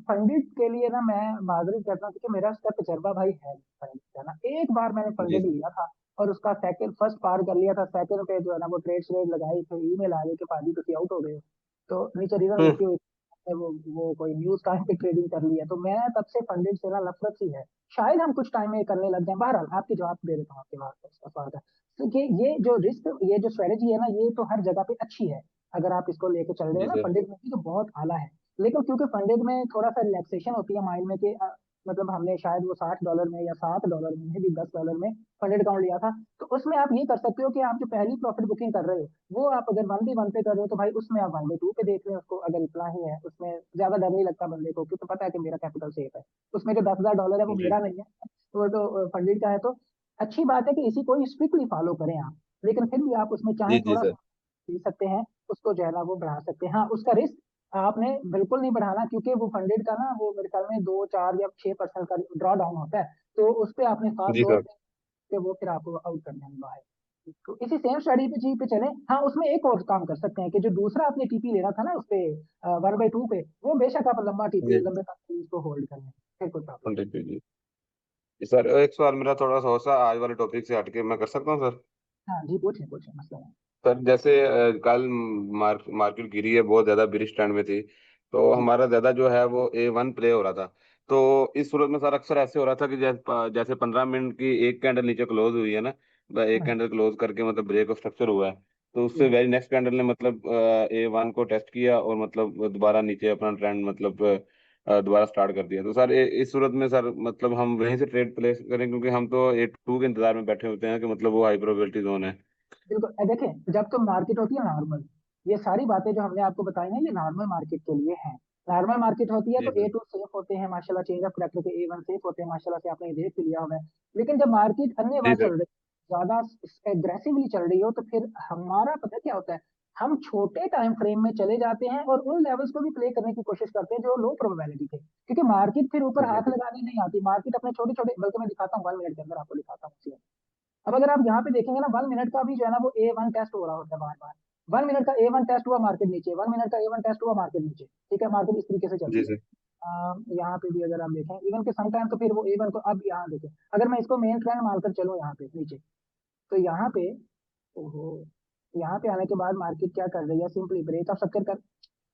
फंडिट के लिए ना मैं माजूरी करता हूँ, क्योंकि मेरा उसका तजर्बा भाई है फंडिट का ना। एक बार मैंने जी फंडिट सर। लिया था और उसका सेकंड फर्स्ट पार कर लिया था, सेकंड पे जो है ना वो ट्रेड श्रेड लगाई, फिर ईमेल आ गई कि पाजी तुम आउट हो गए हो। तो नीचे रीजन हम्म। लिखी हुई है, वो कोई न्यूज कहाँ पे ट्रेडिंग कर लिया। तो मैं तब से फंडिट से ना नफरत सी है। शायद हम कुछ टाइम में करने लग जाए। बहरहाल आपके जवाब दे देता हूँ आपके बात का। तो ये जो रिस्क, ये जो स्ट्रेटेजी है ना, ये तो हर जगह पे अच्छी है। अगर आप इसको लेके चल रहे हो जी ना, सर। फंडिट में भी तो बहुत आला है। लेकिन क्योंकि फंडिंग में थोड़ा सा रिलैक्सेशन होती है माइंड में कि मतलब हमने शायद वो $60 में या $7 में भी $10 में फंडेड अकाउंट लिया था। तो उसमें आप ये कर सकते हो कि आप जो पहली प्रॉफिट बुकिंग कर रहे हो वो आप अगर 1/1 पे कर रहे हो, तो भाई उसमें आप 1/2 पे देख रहे हो उसको, अगर इतना ही है उसमें ज्यादा डर नहीं लगता बंदे को, क्योंकि पता है कि मेरा कैपिटल सेफ है। उसमें जो $10,000 है वो जी मेरा नहीं है, वो तो फंडेड का है। तो अच्छी बात है कि इसी को स्ट्रिक्टली फॉलो करें आप। लेकिन फिर भी आप उसमें चाहें जी जी थोड़ा सर। दे सकते हैं, उसको जो है ना वो बढ़ा सकते हैं। हाँ, उसका रिस्क आपने बिल्कुल नहीं बढ़ाना, क्योंकि वो फंडेड का ना वो मेरे ख्याल में 2 4 या 6% का ड्रॉ डाउन होता है। तो उस पे आपने खास जी गौर सर। के वो फिर आपको आउट करने वाला है। तो इसी सेम स्टडी पे जी पे चले। हाँ, उसमें एक और काम कर सकते हैं कि जो दूसरा आपने टीपी लेना था ना उस पे 1/2 पे, वो बेशक आप लंबा टीपी जी लंबे टाइम उसको होल्ड कर लें, फिर कोई प्रॉब्लम नहीं। जी जी जी सर, एक सवाल मेरा थोड़ा सा और सा आज वाले टॉपिक से हटके मैं कर सकता हूँ सर? हाँ जी, पूछें पूछें, मसला नहीं। सर जैसे कल मार्केट गिरी है, बहुत ज्यादा बिरिश ट्रेंड में थी, तो जी हमारा ज्यादा जो है वो A1 प्ले हो रहा था। तो इस सूरत में सर अक्सर ऐसे हो रहा था कि जैसे 15 मिनट की एक कैंडल नीचे क्लोज हुई है ना, एक हाँ कैंडल क्लोज करके मतलब ब्रेक ऑफ स्ट्रक्चर हुआ है, तो उससे जी वेरी नेक्स्ट कैंडल ने मतलब A1 को टेस्ट किया और मतलब दोबारा नीचे अपना ट्रेंड मतलब दोबारा स्टार्ट कर दिया। तो सर इस सूरत में सर मतलब हम वहीं से ट्रेड प्लेस करें, क्योंकि हम तो A2 के इंतजार में बैठे होते हैं कि मतलब वो हाई प्रोबेबिलिटी जोन है। बिल्कुल। देखें, जब तो मार्केट होती है नॉर्मल, ये सारी बातें जो हमने आपको बताई ना ये नॉर्मल मार्केट के लिए है। नॉर्मल मार्केट होती है जी तो सर। A2 सेफ होते हैं माशाल्लाह, चेंज ऑफ करेक्टर के A1 सेफ होते हैं माशाल्लाह से, आपने ये देख भी लिया होगा। लेकिन जब मार्केट जी अन्यवार सर। चल रही, ज्यादा एग्रेसिवली चल रही हो, तो फिर हमारा पता क्या होता है, हम छोटे टाइम फ्रेम में चले जाते हैं और उन लेवल्स को भी प्ले करने की कोशिश करते हैं जो लो प्रोबेबिलिटी थे, क्योंकि मार्केट फिर ऊपर जी हाथ सर। लगाने नहीं आती। मार्केट अपने छोटे छोटे, बल्कि मैं दिखाता हूँ 1 मिनट के अंदर आपको दिखाता हूँ। अब अगर आप यहाँ पे देखेंगे ना, 1 मिनट का भी जो है ना वो A1 टेस्ट हो रहा होता है बार बार। 1 मिनट का A1 टेस्ट हुआ, मार्केट नीचे, 1 मिनट का A1 टेस्ट हुआ, मार्केट नीचे। ठीक है, मार्केट इस तरीके से चल जी रही है। सर। यहाँ पे भी अगर आप देखें इवन के समटाइम, तो फिर वो A1 को, अब यहाँ देखें, अगर मैं इसको मेन ट्रेंड मानकर चलूँ यहाँ पे नीचे, तो यहाँ पे, ओहो, यहाँ पे आने के बाद मार्केट क्या कर रही है, सिंपली ब्रेक ऑफ स्ट्रक्चर कर,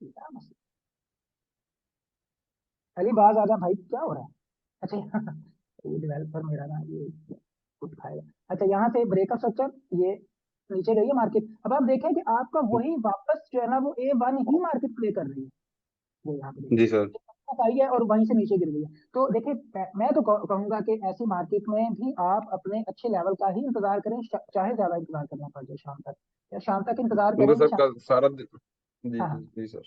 क्या मसला? अली बाज आजा भाई, क्या हो रहा है? अच्छा ये डेवलपर मेरा ना ये कुछ खाएगा। अच्छा, यहाँ से ब्रेकअप स्ट्रक्चर, ये नीचे गई है मार्केट। अब आप देखें कि आपका वही वापस जो है ना वो A1 ही मार्केट प्ले कर रही है, वो यहाँ पे जी देखिए। सर। आई है और वहीं से नीचे गिर गई है। तो देखिए मैं तो कहूंगा कि ऐसी मार्केट में भी आप अपने अच्छे लेवल का ही इंतजार करें, चाहे ज्यादा इंतजार करना पड़ जाए शाम तक, या शाम तक इंतजार क्योंकि करेंगे सर कल सारा दिन। जी हाँ जी हाँ, जी सर।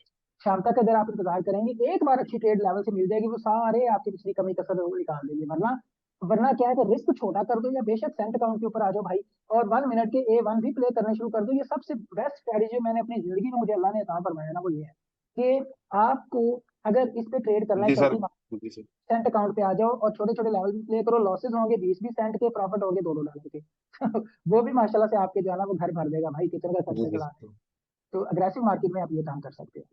शाम तक अगर आप इंतजार करेंगे एक बार अच्छी ट्रेड लेवल से मिल जाएगी, वो सारे आपकी पिछली कमी कसर वो निकाल देंगे। वरना वरना क्या है कि रिस्क छोटा कर दो या बेशक सेंट अकाउंट के ऊपर आ जाओ भाई, और 1 मिनट के A1 भी प्ले करना शुरू कर दो। ये सबसे बेस्ट स्ट्रेटेजी मैंने अपनी जिंदगी में, मुझे अल्लाह ने अता फरमाया ना, वो ये है कि आपको अगर इस पे ट्रेड करना है जी सर। चलती जी सर। सेंट अकाउंट पे आ जाओ और छोटे छोटे लेवल भी प्ले करो, लॉसेस होंगे 20-20 सेंट के, प्रॉफिट होंगे $2 के वो भी माशाल्लाह से आपके जो है ना वो घर भर देगा भाई, किचन का जी खर्चा जी चला। सर। तो अग्रेसिव मार्केट में आप ये काम कर सकते हो।